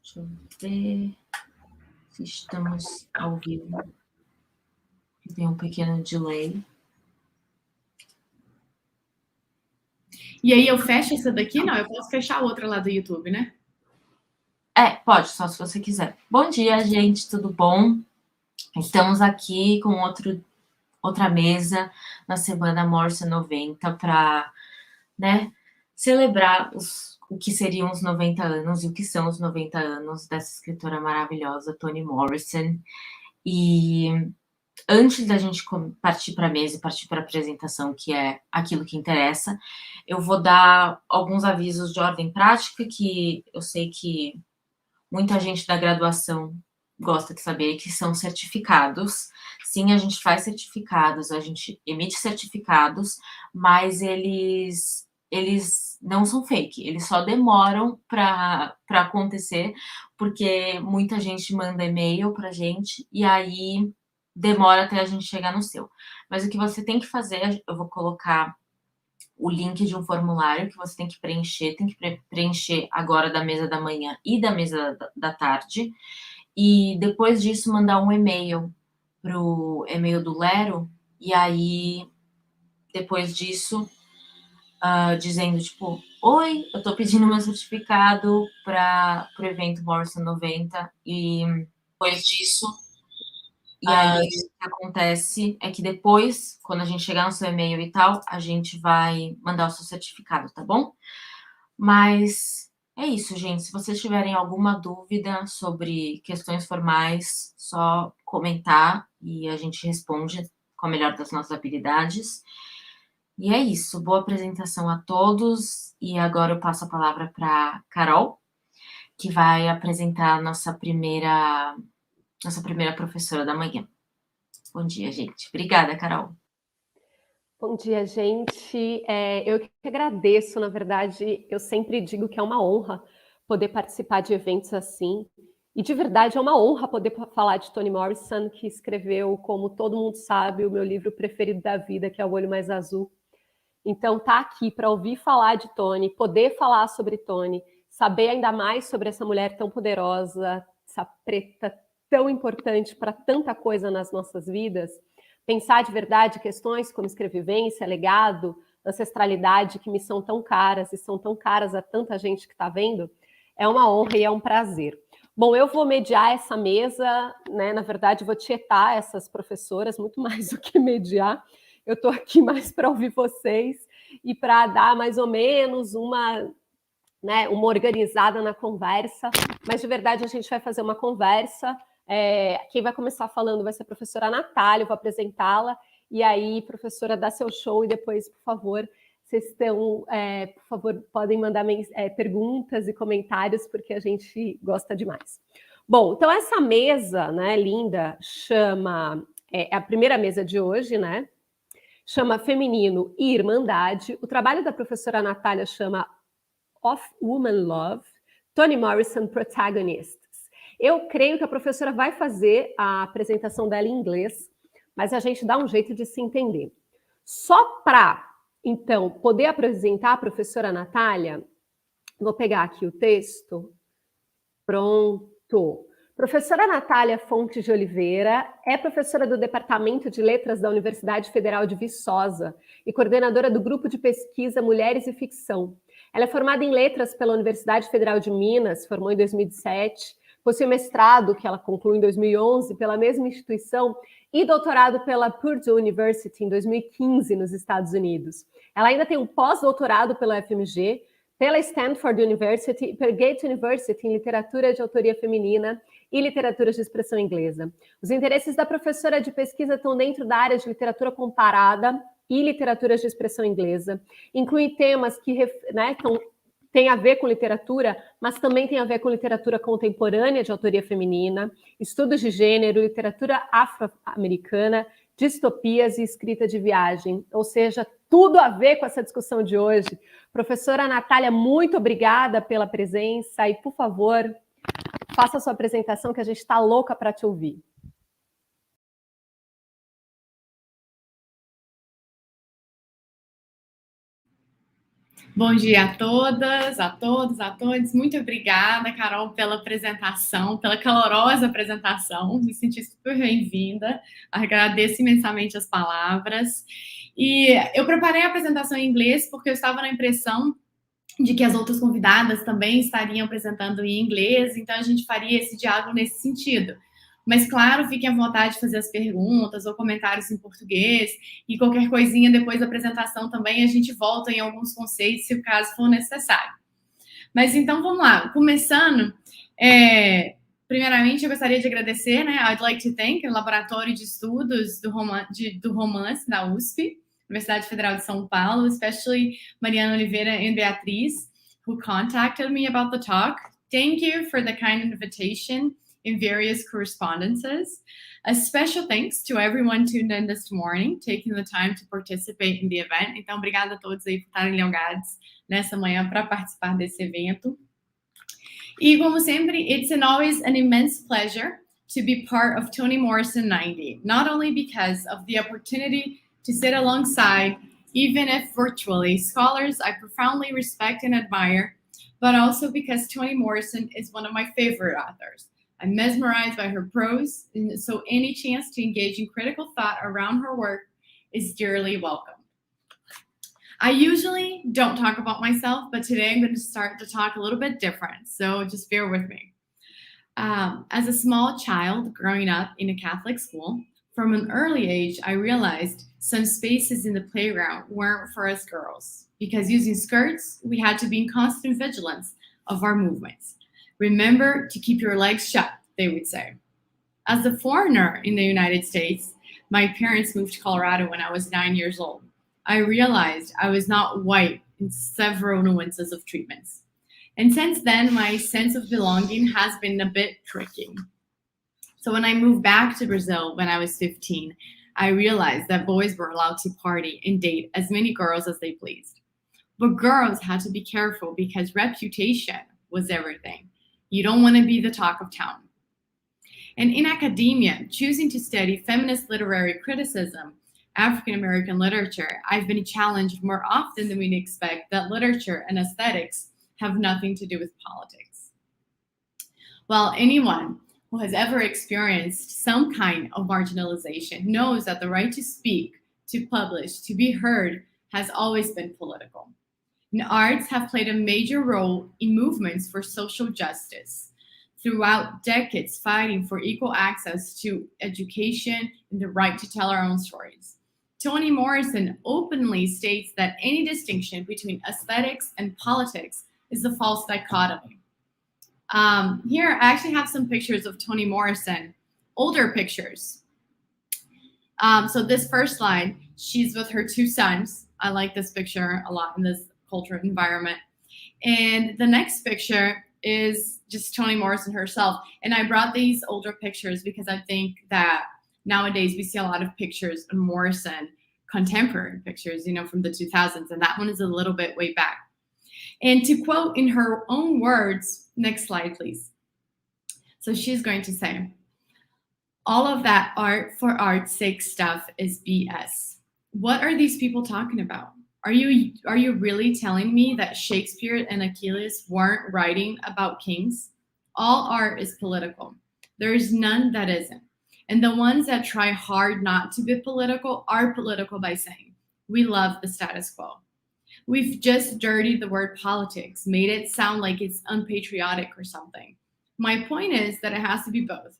Deixa eu ver se estamos ao vivo. Tem um pequeno delay. E aí eu fecho essa daqui? Não, eu posso fechar a outra lá do YouTube, né? Pode, só se você quiser. Bom dia, gente, tudo bom? Estamos aqui com outra mesa na semana Morrison 90 para, né, celebrar o que seriam os 90 anos e o que são os 90 anos dessa escritora maravilhosa, Toni Morrison. E antes da gente partir para a mesa e partir para a apresentação, que é aquilo que interessa, eu vou dar alguns avisos de ordem prática, que eu sei que muita gente da graduação gosta de saber, que são certificados. Sim, a gente faz certificados, a gente emite certificados, mas eles não são fake, eles só demoram para acontecer, porque muita gente manda e-mail para a gente, e aí demora até a gente chegar no seu. Mas o que você tem que fazer, eu vou colocar o link de um formulário que você tem que preencher agora da mesa da manhã e da mesa da tarde, e depois disso mandar um e-mail para o e-mail do Lero, e aí, depois disso, dizendo, tipo, oi, eu tô pedindo meu certificado para o evento Morrison 90, e depois disso, e aí, o que acontece é que depois, quando a gente chegar no seu e-mail e tal, a gente vai mandar o seu certificado, tá bom? Mas é isso, gente. Se vocês tiverem alguma dúvida sobre questões formais, só comentar e a gente responde com a melhor das nossas habilidades. E é isso. Boa apresentação a todos. E agora eu passo a palavra para Carol, que vai apresentar a nossa primeira professora da manhã. Bom dia, gente. Obrigada, Carol. Bom dia, gente. Eu que agradeço, na verdade, eu sempre digo que é uma honra poder participar de eventos assim. E de verdade é uma honra poder falar de Toni Morrison, que escreveu, como todo mundo sabe, o meu livro preferido da vida, que é O Olho Mais Azul. Então, tá aqui para ouvir falar de Toni, poder falar sobre Toni, saber ainda mais sobre essa mulher tão poderosa, essa preta tão importante para tanta coisa nas nossas vidas, pensar de verdade questões como escrevivência, legado, ancestralidade, que me são tão caras e são tão caras a tanta gente que está vendo, é uma honra e é um prazer. Bom, eu vou mediar essa mesa, né? Na verdade, vou tietar essas professoras, muito mais do que mediar. Eu estou aqui mais para ouvir vocês e para dar mais ou menos uma organizada na conversa, mas de verdade a gente vai fazer uma conversa. Quem vai começar falando vai ser a professora Natália, eu vou apresentá-la, e aí, professora, dá seu show e depois, por favor, vocês estão, por favor, podem mandar perguntas e comentários, porque a gente gosta demais. Bom, então essa mesa, né, linda, chama, é a primeira mesa de hoje, né? Chama Feminino e Irmandade. O trabalho da professora Natália chama Of Woman Love, Toni Morrison Protagonists. Eu creio que a professora vai fazer a apresentação dela em inglês, mas a gente dá um jeito de se entender. Só para, então, poder apresentar a professora Natália, vou pegar aqui o texto. Pronto. Professora Natália Fontes de Oliveira é professora do Departamento de Letras da Universidade Federal de Viçosa e coordenadora do Grupo de Pesquisa Mulheres e Ficção. Ela é formada em Letras pela Universidade Federal de Minas, formou em 2007, possui mestrado, que ela concluiu em 2011, pela mesma instituição, e doutorado pela Purdue University em 2015, nos Estados Unidos. Ela ainda tem um pós-doutorado pela FMG, pela Stanford University e pela Goethe University em literatura de autoria feminina e literaturas de expressão inglesa. Os interesses da professora de pesquisa estão dentro da área de literatura comparada e literaturas de expressão inglesa. Inclui temas que têm a ver com literatura, mas também tem a ver com literatura contemporânea de autoria feminina, estudos de gênero, literatura afro-americana, distopias e escrita de viagem, ou seja, tudo a ver com essa discussão de hoje. Professora Natália, muito obrigada pela presença e, por favor, faça a sua apresentação que a gente está louca para te ouvir. Bom dia a todas, a todos, a todos. Muito obrigada, Carol, pela apresentação, pela calorosa apresentação. Me senti super bem-vinda. Agradeço imensamente as palavras. E eu preparei a apresentação em inglês porque eu estava na impressão de que as outras convidadas também estariam apresentando em inglês, então a gente faria esse diálogo nesse sentido. Mas, claro, fiquem à vontade de fazer as perguntas ou comentários em português, e qualquer coisinha depois da apresentação também a gente volta em alguns conceitos, se o caso for necessário. Mas, então, vamos lá. Começando, primeiramente, eu gostaria de agradecer, né? I'd like to thank o Laboratório de Estudos do Romance da USP, Universidade Federal de São Paulo, especially Mariana Oliveira and Beatriz, who contacted me about the talk. Thank you for the kind invitation in various correspondences. A special thanks to everyone tuned in this morning, taking the time to participate in the event. Então, obrigada a todos aí por estarem ligados nessa manhã para participar desse evento. E, como sempre, it's always an immense pleasure to be part of Toni Morrison 90, not only because of the opportunity to sit alongside, even if virtually, scholars I profoundly respect and admire, but also because Toni Morrison is one of my favorite authors. I'm mesmerized by her prose, and so any chance to engage in critical thought around her work is dearly welcome. I usually don't talk about myself, but today I'm going to start to talk a little bit different, so just bear with me. As a small child growing up in a Catholic school, from an early age, I realized some spaces in the playground weren't for us girls, because using skirts, we had to be in constant vigilance of our movements. Remember to keep your legs shut, they would say. As a foreigner in the United States, my parents moved to Colorado when I was 9 years old. I realized I was not white in several nuances of treatments. And since then, my sense of belonging has been a bit tricky. So when I moved back to Brazil when I was 15, I realized that boys were allowed to party and date as many girls as they pleased. But girls had to be careful because reputation was everything. You don't want to be the talk of town. And in academia, choosing to study feminist literary criticism, African American literature, I've been challenged more often than we'd expect that literature and aesthetics have nothing to do with politics. Well, anyone who has ever experienced some kind of marginalization knows that the right to speak, to publish, to be heard has always been political. And arts have played a major role in movements for social justice, throughout decades fighting for equal access to education and the right to tell our own stories. Toni Morrison openly states that any distinction between aesthetics and politics is a false dichotomy. Here, I actually have some pictures of Toni Morrison, older pictures. So this first slide, she's with her two sons. I like this picture a lot in this cultural environment. And the next picture is just Toni Morrison herself. And I brought these older pictures because I think that nowadays we see a lot of pictures of Morrison, contemporary pictures, from the 2000s. And that one is a little bit way back. And to quote in her own words, next slide, please. So she's going to say, all of that art for art's sake stuff is BS. What are these people talking about? Are you really telling me that Shakespeare and Achilles weren't writing about kings? All art is political. There is none that isn't. And the ones that try hard not to be political are political by saying, we love the status quo. We've just dirtied the word politics, made it sound like it's unpatriotic or something. My point is that it has to be both,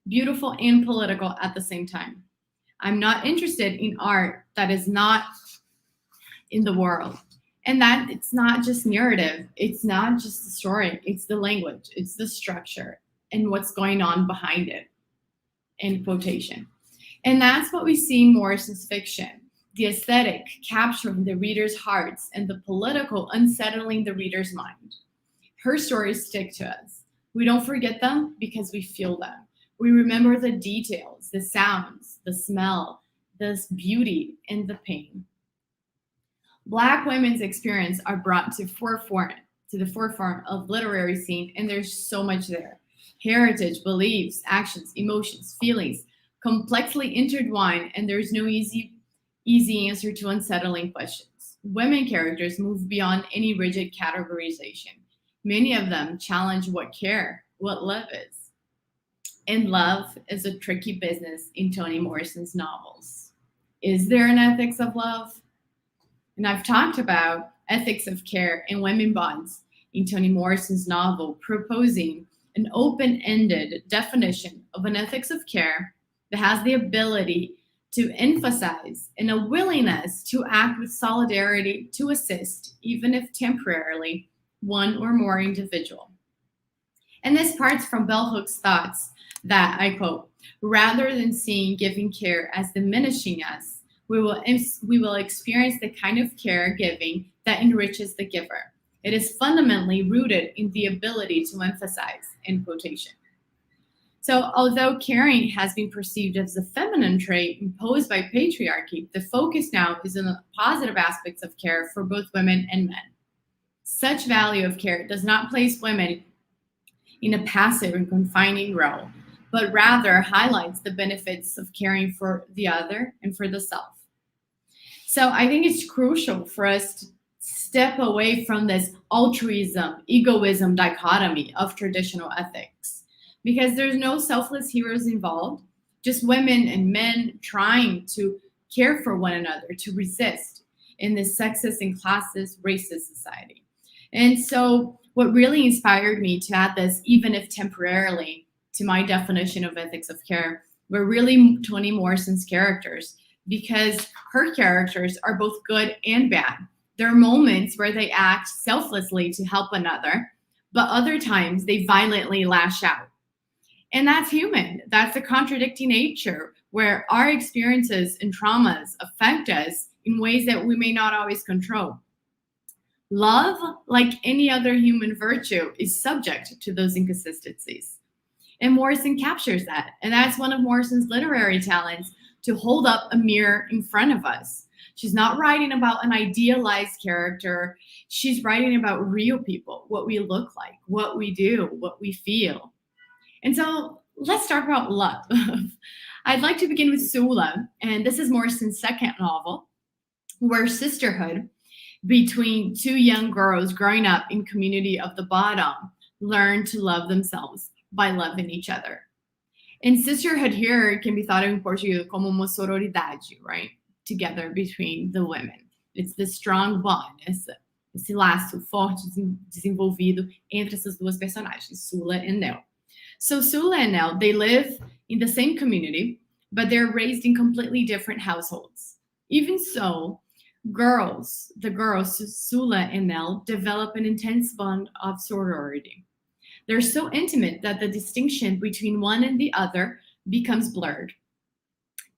beautiful and political at the same time. I'm not interested in art that is not in the world. And that it's not just narrative. It's not just the story. It's the language. It's the structure and what's going on behind it. End quotation. And that's what we see in Morrison's fiction. The aesthetic capturing the reader's hearts and the political unsettling the reader's mind. Her stories stick to us. We don't forget them because we feel them. We remember the details, the sounds, the smell, the beauty, and the pain. Black women's experience are brought to the forefront of literary scene, and there's so much there. Heritage, beliefs, actions, emotions, feelings, complexly intertwined, and there's no easy answer to unsettling questions. women characters move beyond any rigid categorization. Many of them challenge what love is. And love is a tricky business in Toni Morrison's novels. Is there an ethics of love? And I've talked about ethics of care and women bonds in Toni Morrison's novel, proposing an open-ended definition of an ethics of care that has the ability to emphasize and a willingness to act with solidarity to assist, even if temporarily, one or more individual. And this parts from Bell Hook's thoughts that, I quote, rather than seeing giving care as diminishing us, we will experience the kind of care giving that enriches the giver. It is fundamentally rooted in the ability to emphasize, in quotation. So although caring has been perceived as a feminine trait imposed by patriarchy, the focus now is on the positive aspects of care for both women and men. Such value of care does not place women in a passive and confining role, but rather highlights the benefits of caring for the other and for the self. So I think it's crucial for us to step away from this altruism, egoism dichotomy of traditional ethics, because there's no selfless heroes involved, just women and men trying to care for one another, to resist in this sexist and classist, racist society. And so what really inspired me to add this, even if temporarily, to my definition of ethics of care, were really Toni Morrison's characters, because her characters are both good and bad. There are moments where they act selflessly to help another, but other times they violently lash out. And that's human. That's a contradicting nature where our experiences and traumas affect us in ways that we may not always control. Love, like any other human virtue, is subject to those inconsistencies. And Morrison captures that. And that's one of Morrison's literary talents, to hold up a mirror in front of us. She's not writing about an idealized character. She's writing about real people, what we look like, what we do, what we feel. And so let's talk about love. I'd like to begin with Sula. And this is Morrison's second novel, where sisterhood between two young girls growing up in community of the bottom learn to love themselves by loving each other. And sisterhood here can be thought of in Portuguese como uma sororidade, right? Together between the women. It's the strong bond, esse laço forte desenvolvido entre essas duas personagens, Sula and Nell. So Sula and Nell, they live in the same community, but they're raised in completely different households. Even so, the girls, Sula and Nell, develop an intense bond of sorority. They're so intimate that the distinction between one and the other becomes blurred.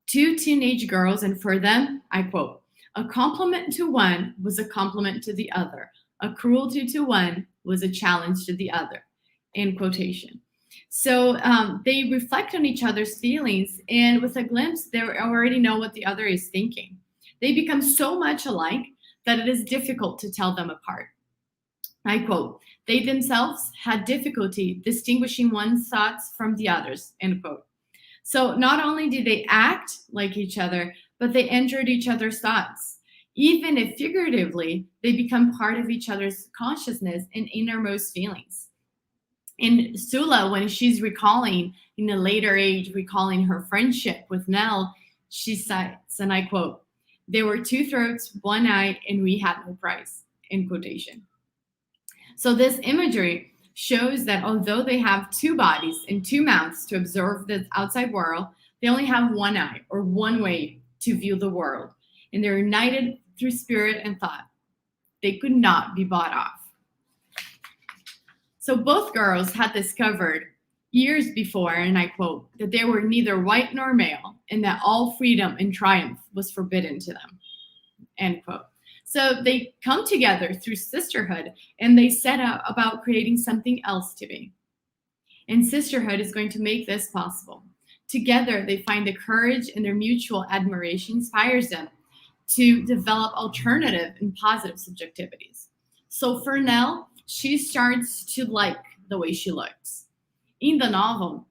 Two teenage girls, and for them, I quote, a compliment to one was a compliment to the other. A cruelty to one was a challenge to the other, end quotation. So they reflect on each other's feelings, and with a glimpse, they already know what the other is thinking. They become so much alike that it is difficult to tell them apart. I quote, they themselves had difficulty distinguishing one's thoughts from the other's, end quote. So not only do they act like each other, but they entered each other's thoughts. Even if figuratively, they become part of each other's consciousness and innermost feelings. And Sula, when she's recalling, in a later age, recalling her friendship with Nell, she cites, and I quote, there were two throats, one eye, and we had no price, end quotation. So this imagery shows that although they have two bodies and two mouths to observe the outside world, they only have one eye or one way to view the world. And they're united through spirit and thought. They could not be bought off. So both girls had discovered years before, and I quote, that they were neither white nor male, and that all freedom and triumph was forbidden to them, end quote. So they come together through sisterhood, and they set out about creating something else to be. And sisterhood is going to make this possible. Together, they find the courage, and their mutual admiration inspires them to develop alternative and positive subjectivities. So for Nell, she starts to like the way she looks. In the novel,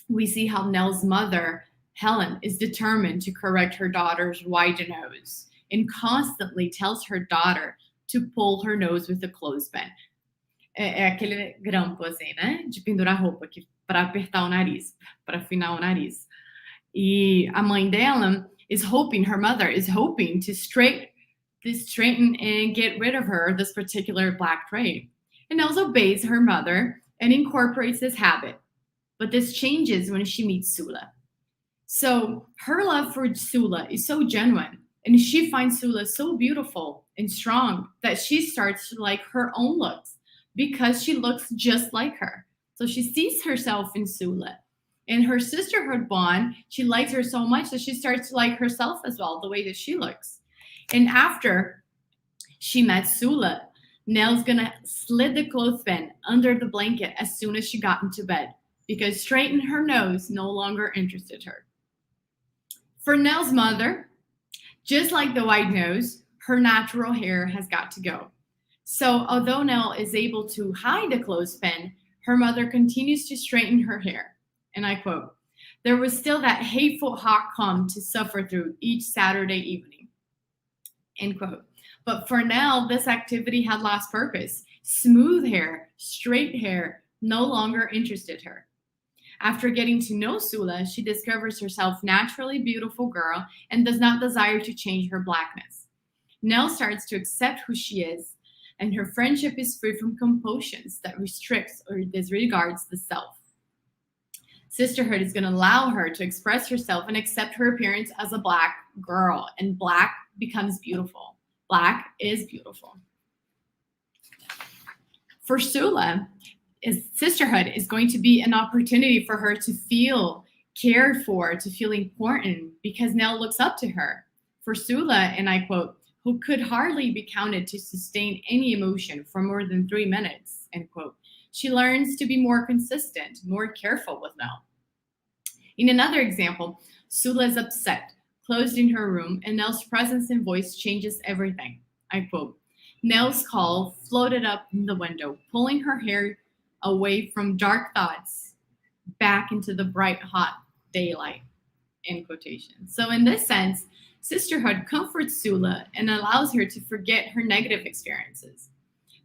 we see how Nell's mother, Helen, is determined to correct her daughter's wide nose. and constantly tells her daughter to pull her nose with a clothespin. É aquele grampo, assim, né? De pendurar roupa, para apertar o nariz, para afinar o nariz. E a mãe dela her mother is hoping to straighten and get rid of her this particular black braid. And Nels obeys her mother and incorporates this habit. But this changes when she meets Sula. So her love for Sula is so genuine, and she finds Sula so beautiful and strong that she starts to like her own looks because she looks just like her. So she sees herself in Sula. In her sisterhood bond, she likes her so much that she starts to like herself as well, the way that she looks. And after she met Sula, Nell's gonna slid the clothespin under the blanket as soon as she got into bed because straightening her nose no longer interested her. For Nell's mother, just like the white nose, her natural hair has got to go. So although Nell is able to hide the clothespin, her mother continues to straighten her hair. And I quote, "There was still that hateful hot comb to suffer through each Saturday evening." End quote. But for Nell, this activity had lost purpose. Smooth hair, straight hair, no longer interested her. After getting to know Sula, she discovers herself naturally beautiful girl and does not desire to change her blackness. Nell starts to accept who she is, and her friendship is free from compulsions that restricts or disregards the self. Sisterhood is going to allow her to express herself and accept her appearance as a black girl, and black becomes beautiful. Black is beautiful. For Sula, sisterhood is going to be an opportunity for her to feel cared for, to feel important, because Nell looks up to her. For Sula, and I quote, "who could hardly be counted to sustain any emotion for more than 3 minutes," end quote, she learns to be more consistent, more careful with Nell. In another example, Sula is upset, closed in her room, and Nell's presence and voice changes everything. I quote, "Nell's call floated up in the window, pulling her hair away from dark thoughts back into the bright, hot daylight," end quotation. So in this sense, sisterhood comforts Sula and allows her to forget her negative experiences.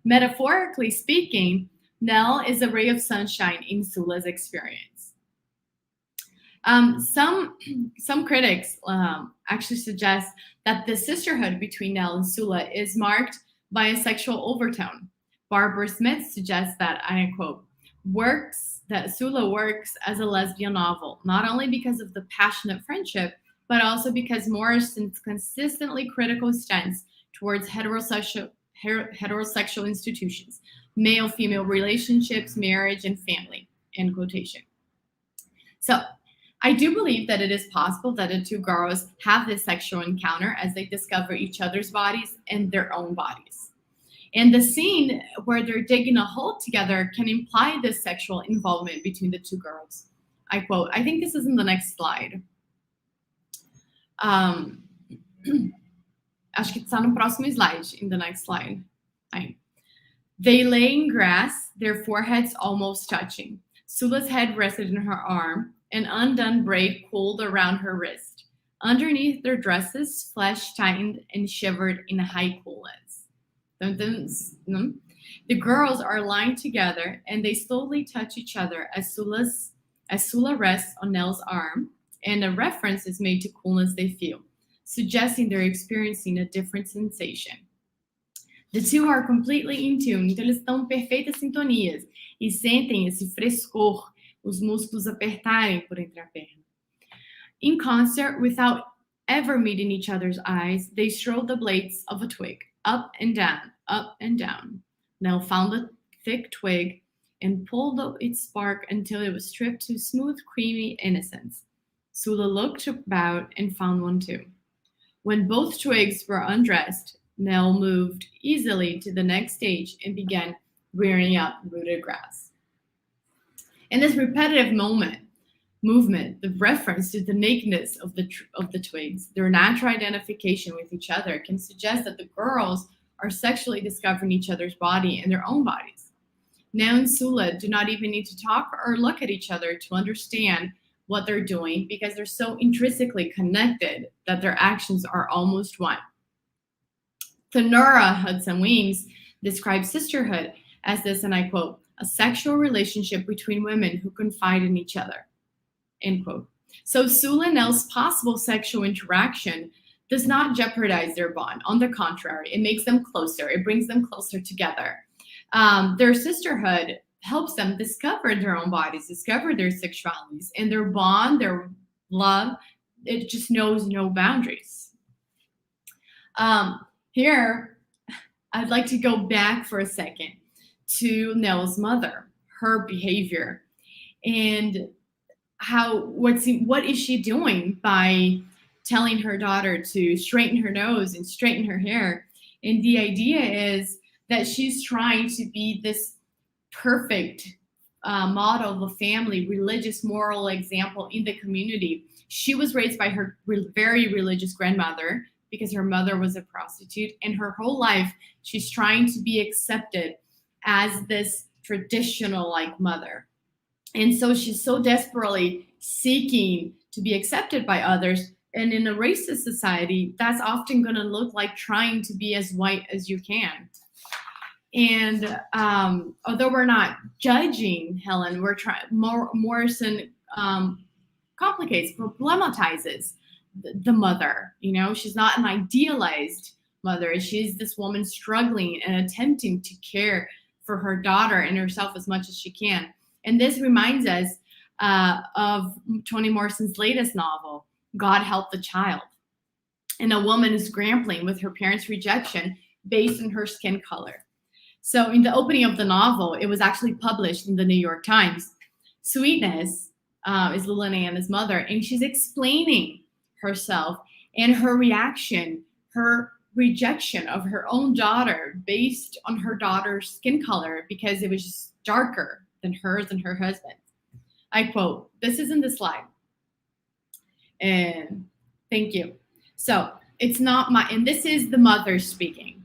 Metaphorically speaking, Nell is a ray of sunshine in Sula's experience. Some critics actually suggest that the sisterhood between Nell and Sula is marked by a sexual overtone. Barbara Smith suggests that, I quote, that Sula works as a lesbian novel, not only because of the passionate friendship, but also because Morrison's consistently critical stance towards heterosexual institutions, male-female relationships, marriage, and family, end quotation. So I do believe that it is possible that the two girls have this sexual encounter as they discover each other's bodies and their own bodies. And the scene where they're digging a hole together can imply this sexual involvement between the two girls. I quote, I think this is in the next slide. Acho que está no próximo slide, in the next slide. Right. They lay in grass, their foreheads almost touching. Sula's head rested in her arm, an undone braid coiled around her wrist. Underneath their dresses, flesh tightened and shivered in high coolness. The girls are lying together and they slowly touch each other as Sula rests on Nell's arm, and a reference is made to coolness they feel, suggesting they're experiencing a different sensation. The two are completely in tune, então eles estão em perfeitas sintonias e sentem esse frescor, os músculos apertarem por entre a perna. In concert, without ever meeting each other's eyes, they strolled the blades of a twig, up and down, up and down. Nell found the thick twig and pulled its bark until it was stripped to smooth, creamy innocence. Sula looked about and found one too. When both twigs were undressed, Nell moved easily to the next stage and began rearing up rooted grass. In this repetitive movement, the reference to the nakedness of the twigs, their natural identification with each other, can suggest that the girls are sexually discovering each other's body and their own bodies. Nell and Sula do not even need to talk or look at each other to understand what they're doing because they're so intrinsically connected that their actions are almost one. Thenora Hudson Weems describes sisterhood as this, and I quote, a sexual relationship between women who confide in each other, end quote. So Sula and Nell's possible sexual interaction does not jeopardize their bond. On the contrary, it makes them closer. It brings them closer together. Their sisterhood helps them discover their own bodies, discover their sexualities, and their bond, their love, it just knows no boundaries. Here, I'd like to go back for a second to Nell's mother, her behavior, and what is she doing by telling her daughter to straighten her nose and straighten her hair. And the idea is that she's trying to be this perfect model of a family, religious, moral example in the community. She was raised by her very religious grandmother because her mother was a prostitute, and her whole life she's trying to be accepted as this traditional like mother. And so she's so desperately seeking to be accepted by others. And in a racist society, that's often going to look like trying to be as white as you can. And although we're not judging Helen, we're trying. Morrison complicates, problematizes the mother. You know, she's not an idealized mother. She's this woman struggling and attempting to care for her daughter and herself as much as she can. And this reminds us of Toni Morrison's latest novel, God Help the Child. And a woman is grappling with her parents' rejection based on her skin color. So in the opening of the novel, it was actually published in the New York Times. Sweetness is Lula and Anna's mother, and she's explaining herself and her reaction, her rejection of her own daughter based on her daughter's skin color because it was just darker than hers and her husband. I quote, this is in the slide. And thank you. So it's not and this is the mother speaking.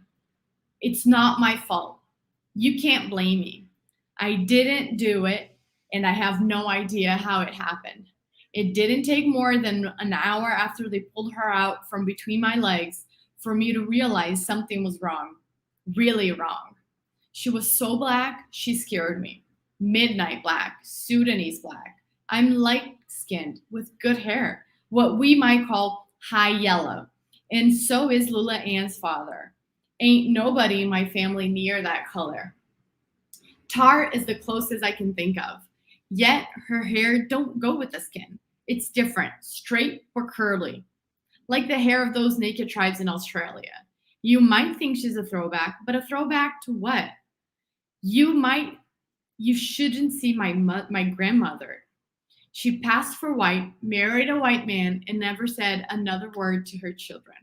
It's not my fault. You can't blame me. I didn't do it, and I have no idea how it happened. It didn't take more than an hour after they pulled her out from between my legs for me to realize something was wrong, really wrong. She was so black, she scared me. Midnight black, Sudanese black. I'm light-skinned with good hair, what we might call high yellow. And so is Lula Ann's father. Ain't nobody in my family near that color. Tar is the closest I can think of. Yet her hair don't go with the skin. It's different, straight or curly. Like the hair of those naked tribes in Australia. You might think she's a throwback, but a throwback to what? You shouldn't see my grandmother. She passed for white, married a white man, and never said another word to her children.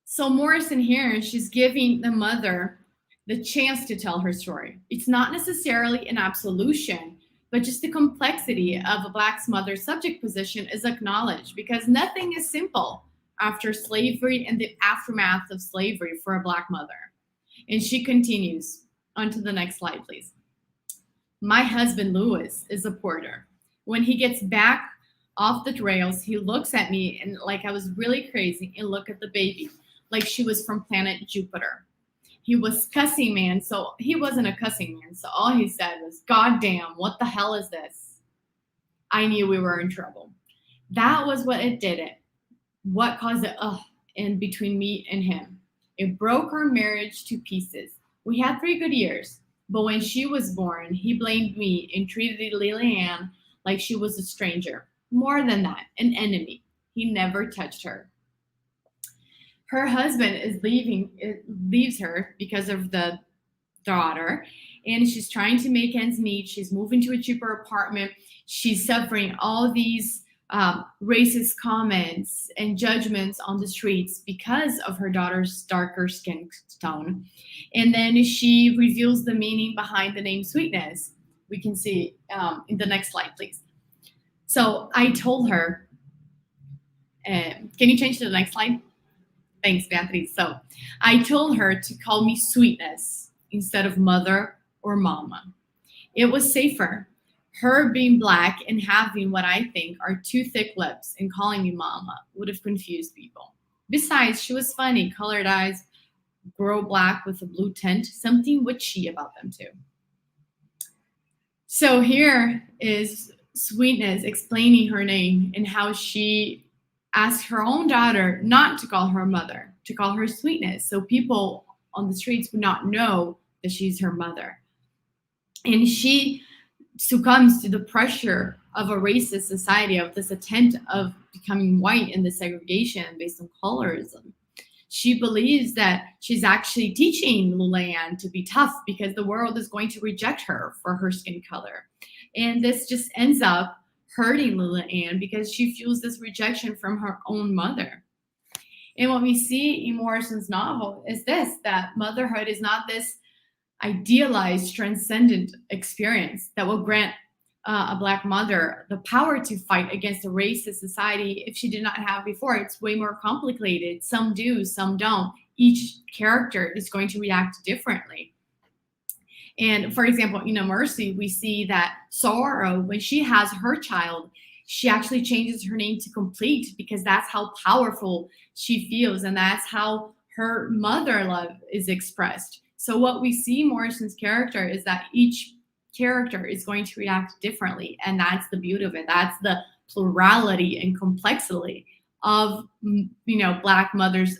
So Morrison here, she's giving the mother the chance to tell her story. It's not necessarily an absolution, but just the complexity of a Black mother's subject position is acknowledged because nothing is simple after slavery and the aftermath of slavery for a Black mother. And she continues. On to the next slide, please. My husband, Louis, is a porter. When he gets back off the rails, he looks at me and like I was really crazy and look at the baby, like she was from planet Jupiter. He was cussing, man, so he wasn't a cussing man. So all he said was, God damn, what the hell is this? I knew we were in trouble. That was what it did it. What caused it in between me and him. It broke our marriage to pieces. We had 3 good years, but when she was born, he blamed me and treated Lillian like she was a stranger. More than that, an enemy. He never touched her. Her husband leaves her because of the daughter, and she's trying to make ends meet. She's moving to a cheaper apartment. She's suffering all these racist comments and judgments on the streets because of her daughter's darker skin tone. And then she reveals the meaning behind the name Sweetness. We can see in the next slide, please. So I told her, can you change to the next slide? Thanks, Beatriz. So I told her to call me Sweetness instead of mother or mama. It was safer. Her being Black and having what I think are 2 thick lips and calling me mama would have confused people. Besides, she was funny, colored eyes, grow black with a blue tint, something witchy about them too. So here is Sweetness explaining her name and how she asked her own daughter not to call her mother, to call her Sweetness, so people on the streets would not know that she's her mother. And she succumbs to the pressure of a racist society, of this attempt of becoming white and the segregation based on colorism. She believes that she's actually teaching Lulian to be tough because the world is going to reject her for her skin color. And this just ends up hurting Lulian because she feels this rejection from her own mother. And what we see in Morrison's novel is this, that motherhood is not this idealized, transcendent experience that will grant a Black mother the power to fight against a racist society if she did not have before. It's way more complicated. Some do, some don't. Each character is going to react differently. And for example, in A Mercy, we see that Sorrow, when she has her child, she actually changes her name to Complete because that's how powerful she feels and that's how her mother love is expressed. So what we see Morrison's character is that each character is going to react differently, and that's the beauty of it. That's the plurality and complexity of, Black mothers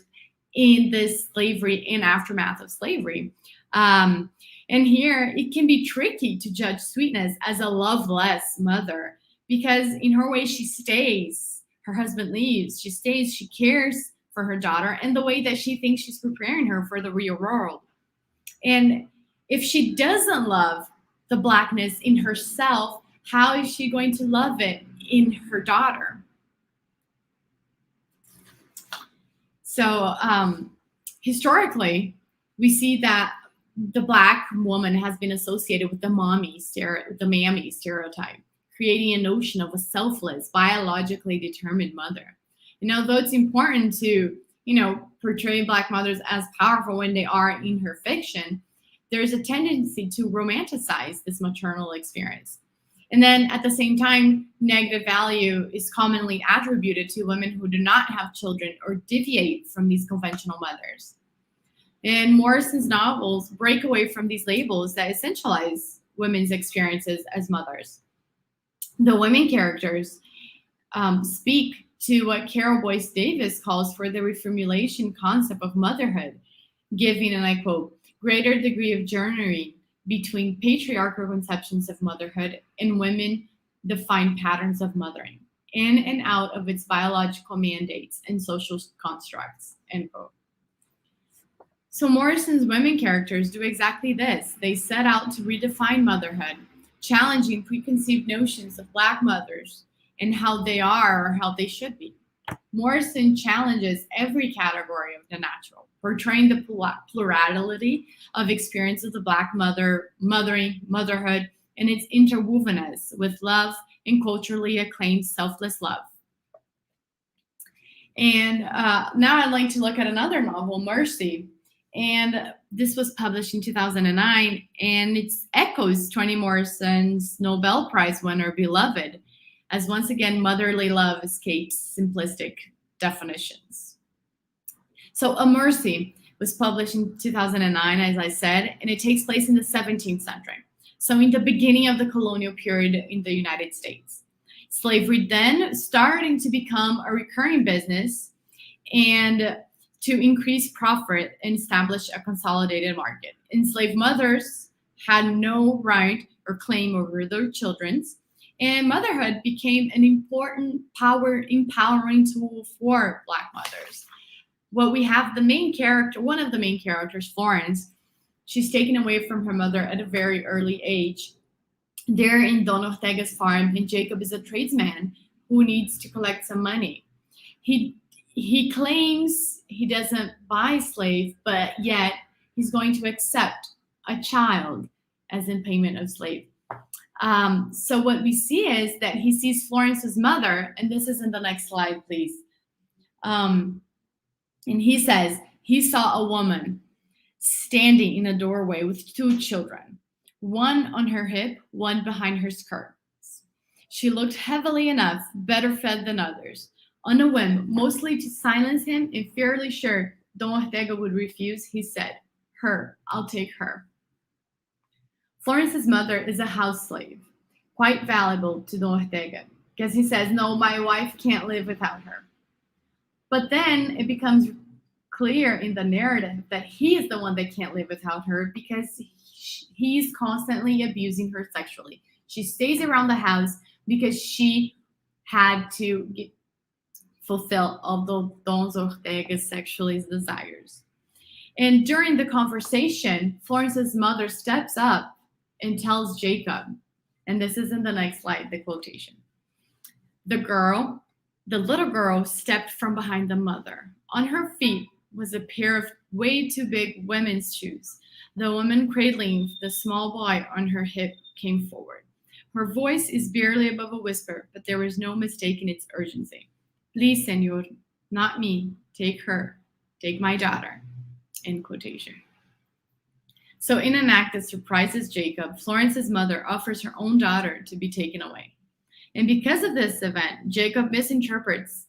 in this slavery and aftermath of slavery. And here it can be tricky to judge Sweetness as a loveless mother because in her way she stays, her husband leaves, she stays, she cares for her daughter and the way that she thinks she's preparing her for the real world. And if she doesn't love the Blackness in herself, how is she going to love it in her daughter? So historically, we see that the Black woman has been associated with the mammy stereotype, creating a notion of a selfless, biologically determined mother. And although it's important to, portray Black mothers as powerful when they are in her fiction, there's a tendency to romanticize this maternal experience. And then at the same time, negative value is commonly attributed to women who do not have children or deviate from these conventional mothers. And Morrison's novels break away from these labels that essentialize women's experiences as mothers. The women characters speak to what Carol Boyce Davis calls for the reformulation concept of motherhood, giving, and I quote, greater degree of journeying between patriarchal conceptions of motherhood and women-defined patterns of mothering, in and out of its biological mandates and social constructs, end quote. So Morrison's women characters do exactly this. They set out to redefine motherhood, challenging preconceived notions of Black mothers and how they are or how they should be. Morrison challenges every category of the natural, portraying the plurality of experiences of Black motherhood, and its interwovenness with love and culturally acclaimed selfless love. And now I'd like to look at another novel, Mercy. And this was published in 2009, and it echoes Toni Morrison's Nobel Prize winner, Beloved, as once again, motherly love escapes simplistic definitions. So A Mercy was published in 2009, as I said, and it takes place in the 17th century. So in the beginning of the colonial period in the United States. Slavery then starting to become a recurring business and to increase profit and establish a consolidated market. Enslaved mothers had no right or claim over their children, and motherhood became an important empowering tool for Black mothers. What we have, one of the main characters, Florence, she's taken away from her mother at a very early age. They're in Don Ortega's farm, and Jacob is a tradesman who needs to collect some money. He claims he doesn't buy slave, but yet he's going to accept a child as in payment of slave. So what we see is that he sees Florence's mother, and this is in the next slide, please. And he says he saw a woman standing in a doorway with two children, one on her hip, one behind her skirts. She looked heavily enough, better fed than others. On a whim, mostly to silence him and fairly sure Don Ortega would refuse, he said, "Her, I'll take her." Florence's mother is a house slave, quite valuable to Don Ortega, because he says, "No, my wife can't live without her." But then it becomes clear in the narrative that he is the one that can't live without her because he's constantly abusing her sexually. She stays around the house because she had to fulfill all the Don Ortega's sexual desires. And during the conversation, Florence's mother steps up and tells Jacob, and this is in the next slide, the quotation. The little girl stepped from behind the mother. On her feet was a pair of way too big women's shoes. The woman cradling the small boy on her hip came forward. Her voice is barely above a whisper, but there was no mistaking its urgency. "Please, senor, not me. Take her. Take my daughter." End quotation. So in an act that surprises Jacob, Florence's mother offers her own daughter to be taken away. And because of this event, Jacob misinterprets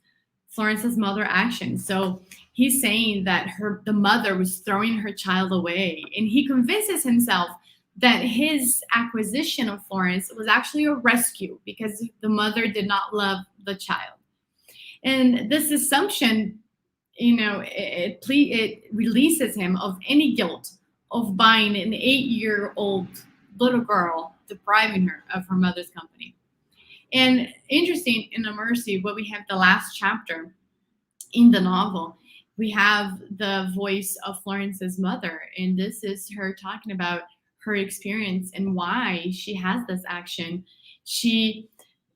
Florence's mother's actions. So he's saying that the mother was throwing her child away. And he convinces himself that his acquisition of Florence was actually a rescue because the mother did not love the child. And this assumption, it releases him of any guilt of buying an 8-year-old little girl, depriving her of her mother's company. And interesting, in A Mercy, what we have the last chapter in the novel, we have the voice of Florence's mother. And this is her talking about her experience and why she has this action. She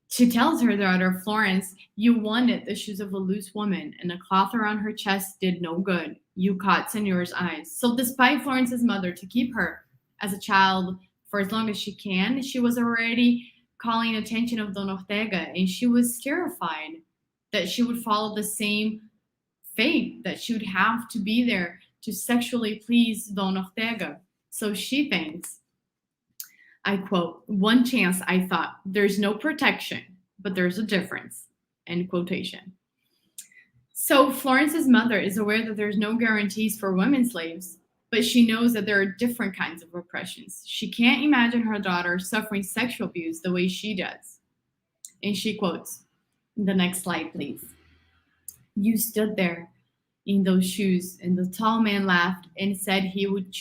tells her daughter, "Florence, you wanted the shoes of a loose woman, and a cloth around her chest did no good. You caught Senor's eyes." So despite Florence's mother to keep her as a child for as long as she can, she was already calling attention of Don Ortega, and she was terrified that she would follow the same fate, that she would have to be there to sexually please Don Ortega. So she thinks, I quote, "One chance, I thought, there's no protection, but there's a difference," end quotation. So Florence's mother is aware that there's no guarantees for women slaves, but she knows that there are different kinds of oppressions. She can't imagine her daughter suffering sexual abuse the way she does. And she quotes, the next slide, please. "You stood there in those shoes, and the tall man laughed and said he would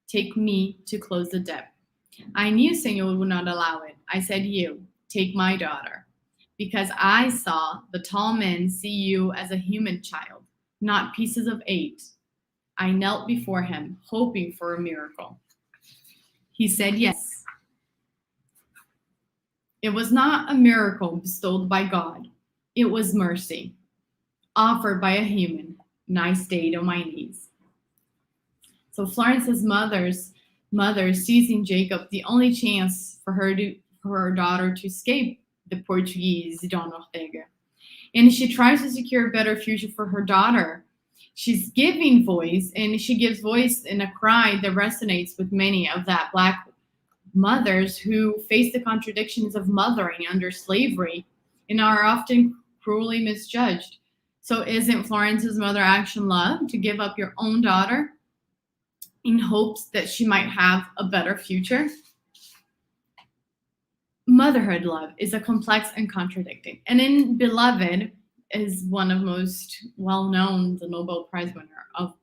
take me to close the debt. I knew Senor would not allow it. I said, you, take my daughter. Because I saw the tall men see you as a human child, not pieces of eight. I knelt before him, hoping for a miracle. He said yes. It was not a miracle bestowed by God. It was mercy, offered by a human, and I stayed on my knees." So Florence's mother sees in Jacob the only chance for her daughter to escape the Portuguese Don Ortega. And she tries to secure a better future for her daughter. She's giving voice, and she gives voice in a cry that resonates with many of that Black mothers who face the contradictions of mothering under slavery and are often cruelly misjudged. So isn't Florence's mother action love, to give up your own daughter in hopes that she might have a better future? Motherhood love is a complex and contradicting. And in Beloved is one of most well-known, the Nobel Prize winner of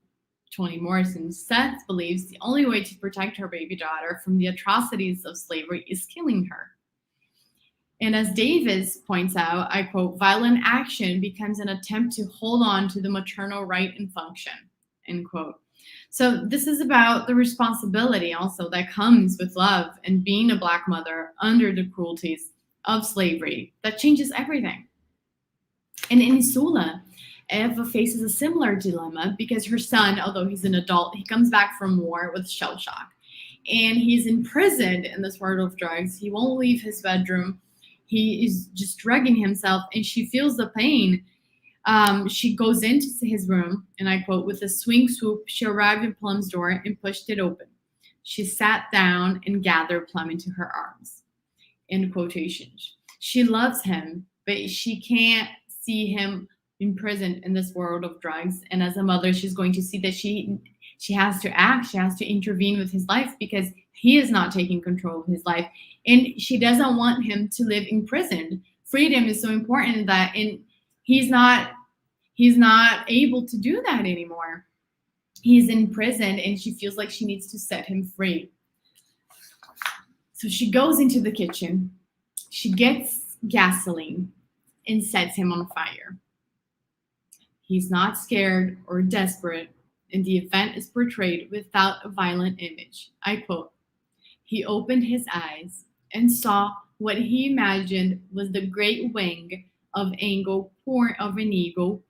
Toni Morrison. Seth believes the only way to protect her baby daughter from the atrocities of slavery is killing her. And as Davis points out, I quote, "Violent action becomes an attempt to hold on to the maternal right and function," end quote. So this is about the responsibility also that comes with love and being a Black mother under the cruelties of slavery that changes everything. And in Sula, Eva faces a similar dilemma because her son, although he's an adult, he comes back from war with shell shock. And he's imprisoned in this world of drugs. He won't leave his bedroom. He is just drugging himself, and she feels the pain. She goes into his room, and I quote, "With a swing swoop, she arrived at Plum's door and pushed it open. She sat down and gathered Plum into her arms," end quotation. She loves him, but she can't see him imprisoned in this world of drugs. And as a mother, she's going to see that she has to act, she has to intervene with his life because he is not taking control of his life. And she doesn't want him to live imprisoned. Freedom is so important that he's not able to do that anymore. He's in prison and she feels like she needs to set him free. So she goes into the kitchen, she gets gasoline and sets him on fire. He's not scared or desperate, and the event is portrayed without a violent image. I quote, "He opened his eyes and saw what he imagined was the great wing of an eagle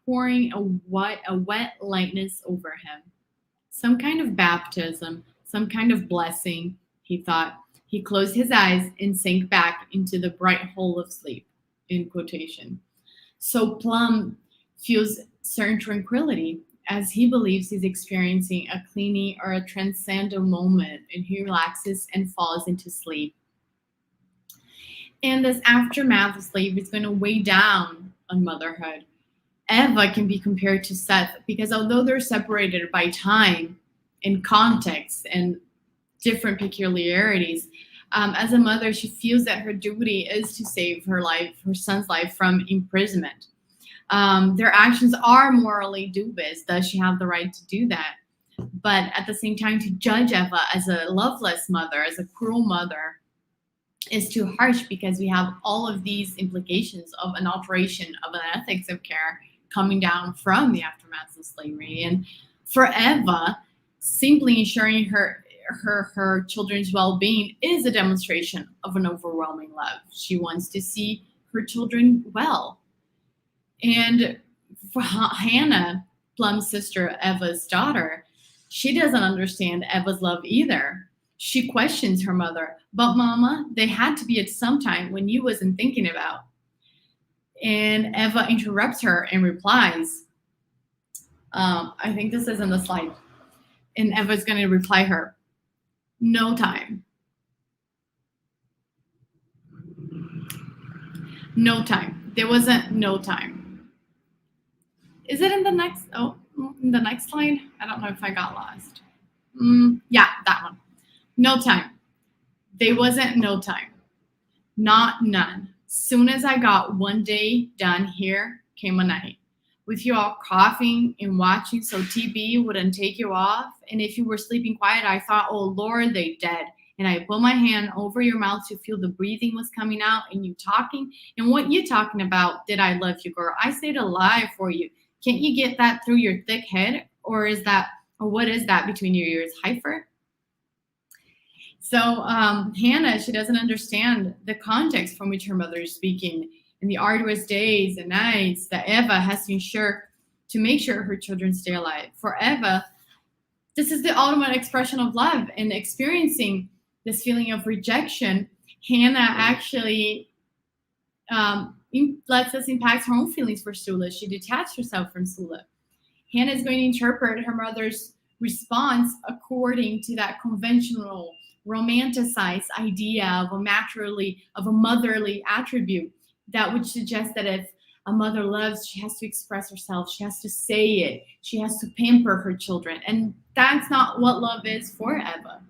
pouring a wet lightness over him. Some kind of baptism, some kind of blessing," he thought. He closed his eyes and sank back into the bright hole of sleep, in quotation. So Plum feels certain tranquility as he believes he's experiencing a cleaning or a transcendental moment, and he relaxes and falls into sleep. And this aftermath of slavery is going to weigh down on motherhood. Eva can be compared to Seth because although they're separated by time and context and different peculiarities, as a mother, she feels that her duty is to save her son's life from imprisonment. Their actions are morally dubious. Does she have the right to do that? But at the same time, to judge Eva as a loveless mother, as a cruel mother, is too harsh because we have all of these implications of an alteration of an ethics of care coming down from the aftermath of slavery. And for Eva, simply ensuring her children's well-being is a demonstration of an overwhelming love. She wants to see her children well. And for Hannah, Plum's sister, Eva's daughter, she doesn't understand Eva's love either. She questions her mother, "But Mama, they had to be at some time when you wasn't thinking about." And Eva interrupts her and replies, I think this is in the slide. And Eva's going to reply her, "No time. No time. There wasn't no time." Is it in the next slide? I don't know if I got lost. Yeah, that one. No time. There wasn't no time. Not none. Soon as I got one day done here came a night. With you all coughing and watching so TB wouldn't take you off. And if you were sleeping quiet, I thought, "Oh Lord, they dead." And I put my hand over your mouth to feel the breathing was coming out and you talking. And what you talking about? Did I love you, girl? I stayed alive for you. Can't you get that through your thick head? Or what is that between your ears? Heifer? So Hannah, she doesn't understand the context from which her mother is speaking and the arduous days and nights that Eva has to make sure her children stay alive. For Eva, this is the ultimate expression of love, and experiencing this feeling of rejection, Hannah actually lets us impact her own feelings for Sula. She detached herself from Sula. Hannah is going to interpret her mother's response according to that conventional romanticized idea of a motherly attribute that would suggest that if a mother loves, she has to express herself, she has to say it, she has to pamper her children. And that's not what love is for Eva.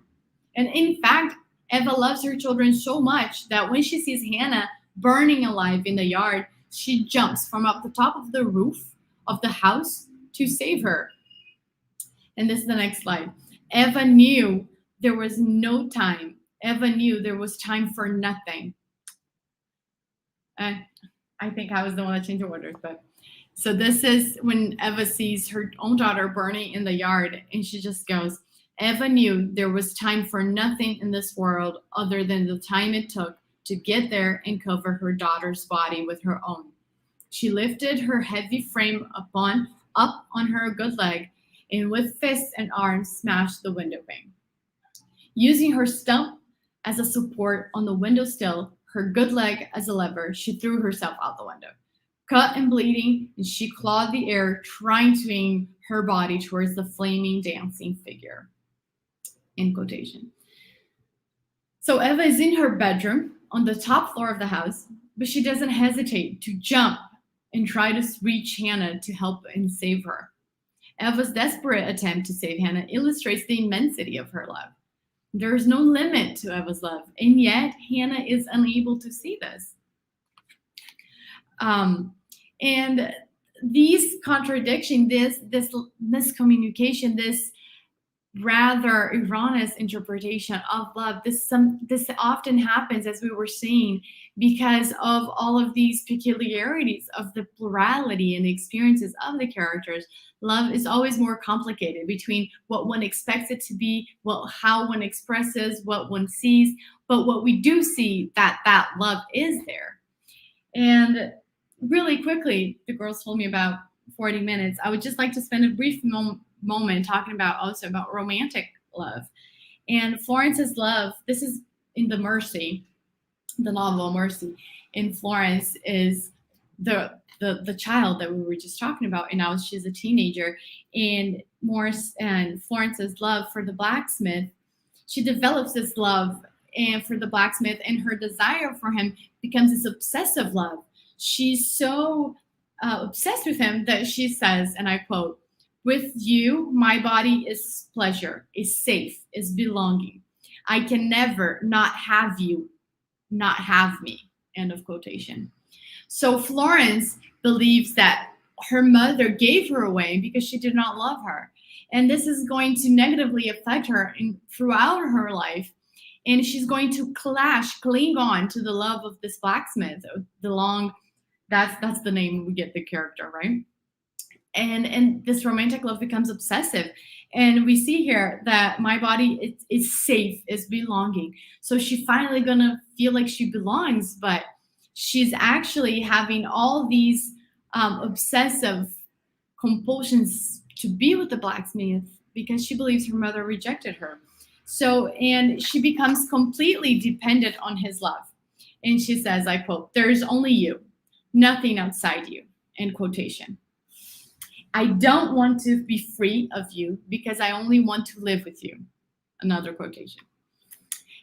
And in fact, Eva loves her children so much that when she sees Hannah burning alive in the yard, she jumps from up the top of the roof of the house to save her. And this is the next slide. Eva knew there was no time. Eva knew there was time for nothing. I think I was the one that changed the orders, but so this is when Eva sees her own daughter burning in the yard, and she just goes, "Eva knew there was time for nothing in this world other than the time it took to get there and cover her daughter's body with her own. She lifted her heavy frame up on her good leg, and with fists and arms smashed the window pane. Using her stump as a support on the windowsill, her good leg as a lever, she threw herself out the window. Cut and bleeding, and she clawed the air, trying to aim her body towards the flaming, dancing figure." In quotation. So Eva is in her bedroom on the top floor of the house, but she doesn't hesitate to jump and try to reach Hannah to help and save her. Eva's desperate attempt to save Hannah illustrates the immensity of her love. There is no limit to Eva's love, and yet Hannah is unable to see this. And these contradictions, this miscommunication, this rather erroneous interpretation of love, this often happens, as we were saying, because of all of these peculiarities of the plurality and the experiences of the characters. Love is always more complicated between what one expects it to be, how one expresses, what one sees, but what we do see, that love is there. And really quickly, the girls told me about 40 minutes. I would just like to spend a brief moment talking also about romantic love. And Florence's love, this is in the novel Mercy. In Florence is the child that we were just talking about, and now she's a teenager. And Florence's love for the blacksmith, she develops this love and for the blacksmith, and her desire for him becomes this obsessive love. She's so obsessed with him that she says, and I quote, "With you, my body is pleasure, is safe, is belonging. I can never not have you, not have me." End of quotation. So Florence believes that her mother gave her away because she did not love her. And this is going to negatively affect her throughout her life. And she's going to cling on to the love of this blacksmith. That's the name we get the character, right? And this romantic love becomes obsessive. And we see here that my body is safe, is belonging. So she's finally gonna feel like she belongs, but she's actually having all these obsessive compulsions to be with the blacksmith because she believes her mother rejected her. So, and she becomes completely dependent on his love. And she says, I quote, "There's only you, nothing outside you," end quotation. "I don't want to be free of you because I only want to live with you," another quotation.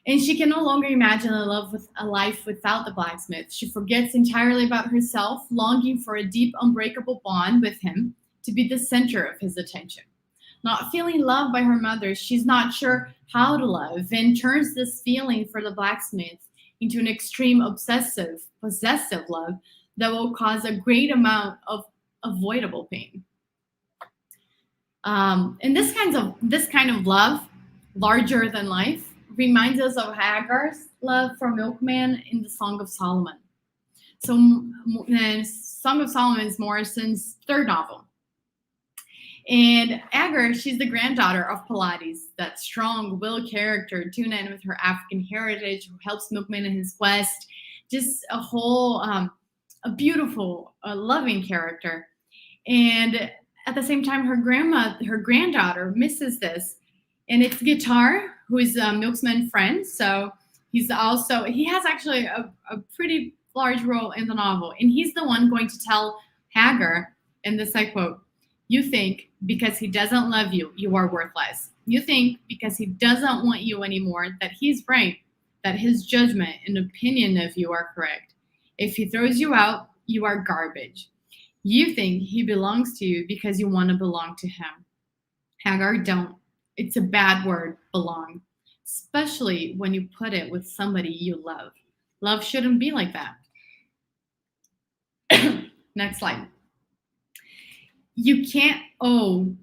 And she can no longer imagine a life without the blacksmith. She forgets entirely about herself, longing for a deep, unbreakable bond with him to be the center of his attention. Not feeling loved by her mother, she's not sure how to love, and turns this feeling for the blacksmith into an extreme, obsessive, possessive love that will cause a great amount of avoidable pain. And this kind of love, larger than life, reminds us of Hagar's love for Milkman in the Song of Solomon. So, Song of Solomon is Morrison's third novel. And Hagar, she's the granddaughter of Pylades, that strong-willed character, tuned in with her African heritage, who helps Milkman in his quest. Just a whole, a beautiful, loving character. And at the same time, her granddaughter misses this. And it's Guitar, who is a Milkman's friend. So he has actually a pretty large role in the novel. And he's the one going to tell Hagar, and this I quote, "You think because he doesn't love you, you are worthless. You think because he doesn't want you anymore that he's right, that his judgment and opinion of you are correct. If he throws you out, you are garbage. You think he belongs to you because you want to belong to him. Hagar, don't. It's a bad word, belong, especially when you put it with somebody you love. Love shouldn't be like that." Next slide. You can't own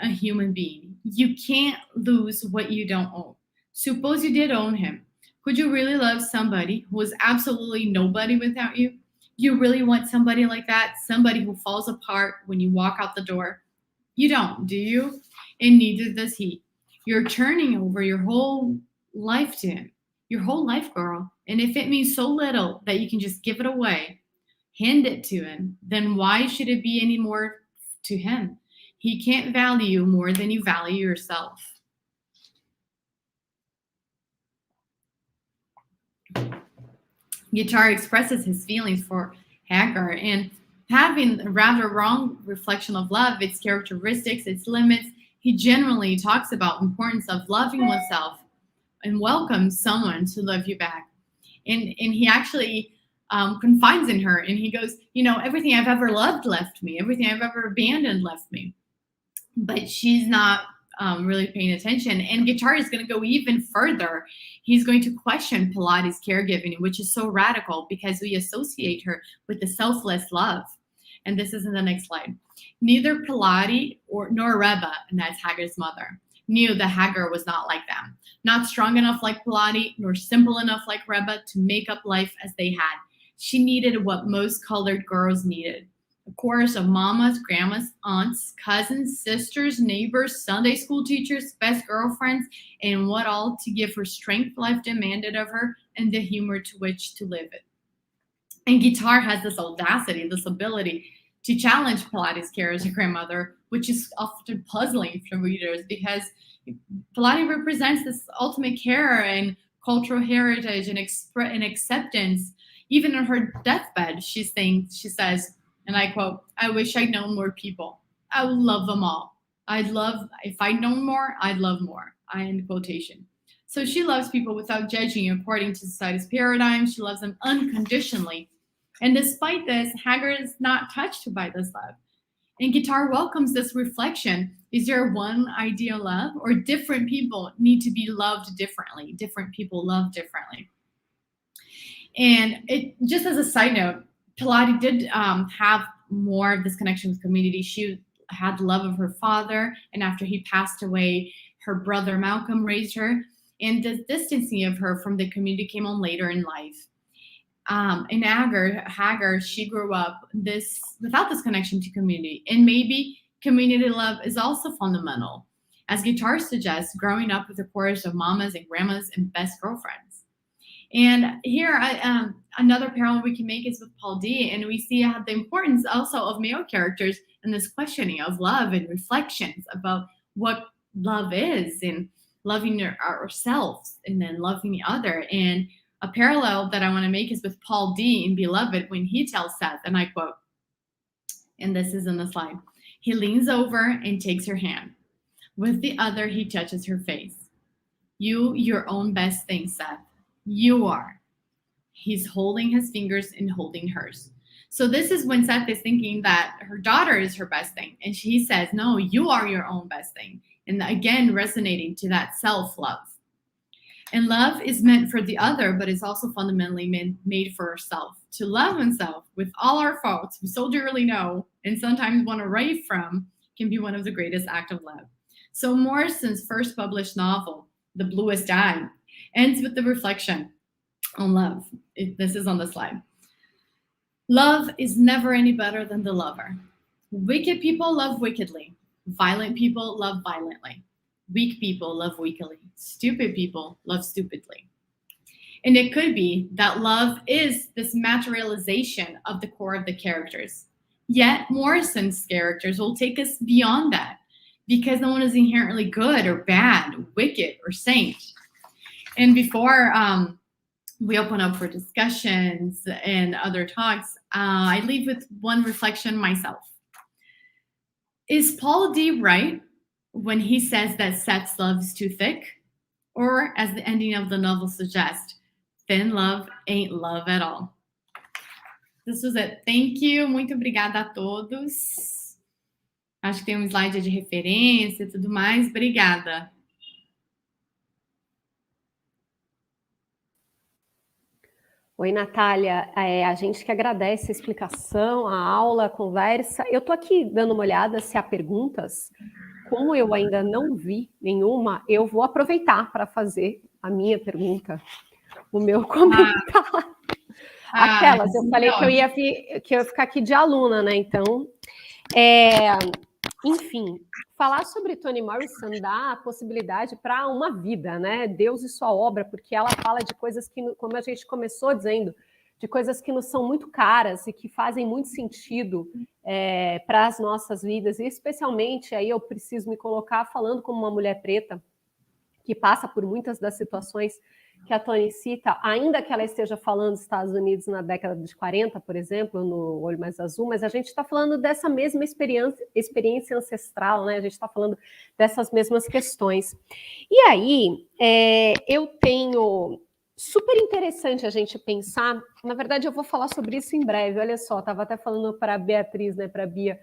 a human being. You can't lose what you don't own. Suppose you did own him. Could you really love somebody who is absolutely nobody without you? You really want somebody like that? Somebody who falls apart when you walk out the door? You don't, do you? And neither does he. You're turning over your whole life to him. Your whole life, girl. And if it means so little that you can just give it away, hand it to him, then why should it be any more to him? He can't value you more than you value yourself. Guitar expresses his feelings for Hagar, and having a rather wrong reflection of love, its characteristics, its limits, he generally talks about the importance of loving oneself and welcomes someone to love you back. And he actually confides in her, and he goes, everything I've ever loved left me, everything I've ever abandoned left me. But she's not really paying attention. And Guitar is going to go even further. He's going to question Pilates' caregiving, which is so radical because we associate her with the selfless love. And this is in the next slide. Neither Pilates nor Reba, and that's Hagar's mother, knew that Hagar was not like them. Not strong enough like Pilates, nor simple enough like Reba to make up life as they had. She needed what most colored girls needed. A chorus of mamas, grandmas, aunts, cousins, sisters, neighbors, Sunday school teachers, best girlfriends, and what all to give her strength life demanded of her and the humor to which to live it. And Guitar has this audacity, this ability to challenge Pilates' care as a grandmother, which is often puzzling for readers because Pilates represents this ultimate care and cultural heritage and acceptance. Even in her deathbed, she says, and I quote, "I wish I'd known more people. I would love them all. If I'd known more, I'd love more." I end quotation. So she loves people without judging according to society's paradigm. She loves them unconditionally. And despite this, Hagar is not touched by this love. And Guitar welcomes this reflection. Is there one ideal love, or different people need to be loved differently? Different people love differently. And it, just as a side note, Pilates did have more of this connection with community. She had the love of her father, and after he passed away, her brother Malcolm raised her, and the distancing of her from the community came on later in life. In Hagar, she grew up without this connection to community, and maybe community love is also fundamental. As Guitar suggests, growing up with a chorus of mamas and grandmas and best girlfriends. And here, another parallel we can make is with Paul D, and we see the importance also of male characters in this questioning of love and reflections about what love is, and loving ourselves and then loving the other. And a parallel that I want to make is with Paul D in Beloved when he tells Seth, and I quote, and this is in the slide, he leans over and takes her hand. With the other, he touches her face. "You, your own best thing, Seth. You are." He's holding his fingers and holding hers. So this is when Seth is thinking that her daughter is her best thing. And she says, no, you are your own best thing. And again, resonating to that self-love. And love is meant for the other, but it's also fundamentally made for ourselves. To love oneself with all our faults we so dearly know and sometimes want to write from can be one of the greatest acts of love. So Morrison's first published novel, The Bluest Eye, ends with the reflection on love. This is on the slide. Love is never any better than the lover. Wicked people love wickedly. Violent people love violently. Weak people love weakly. Stupid people love stupidly. And it could be that love is this materialization of the core of the characters. Yet Morrison's characters will take us beyond that because no one is inherently good or bad, wicked or saint. And before we open up for discussions and other talks, I leave with one reflection myself. Is Paul D right when he says that Seth's love is too thick? Or, as the ending of the novel suggests, thin love ain't love at all. This was it. Thank you. Muito obrigada a todos. Acho que tem slide de referência e tudo mais. Obrigada. Oi, Natália. A gente que agradece a explicação, a aula, a conversa. Eu estou aqui dando uma olhada se há perguntas. Como eu ainda não vi nenhuma, eu vou aproveitar para fazer a minha pergunta, o meu comentário. Aquelas, eu falei que eu ia ficar aqui de aluna, né? Então, enfim, falar sobre Toni Morrison dá a possibilidade para uma vida, né? Deus e sua obra, porque ela fala de coisas que, como a gente começou dizendo, de coisas que nos são muito caras e que fazem muito sentido para as nossas vidas, e especialmente, aí eu preciso me colocar falando como uma mulher preta, que passa por muitas das situações que a Toni cita, ainda que ela esteja falando dos Estados Unidos na década de 40, por exemplo, no Olho Mais Azul, mas a gente está falando dessa mesma experiência ancestral, né? A gente está falando dessas mesmas questões. E aí, eu tenho super interessante a gente pensar. Na verdade, eu vou falar sobre isso em breve. Olha só, estava até falando para a Beatriz, né, para a Bia.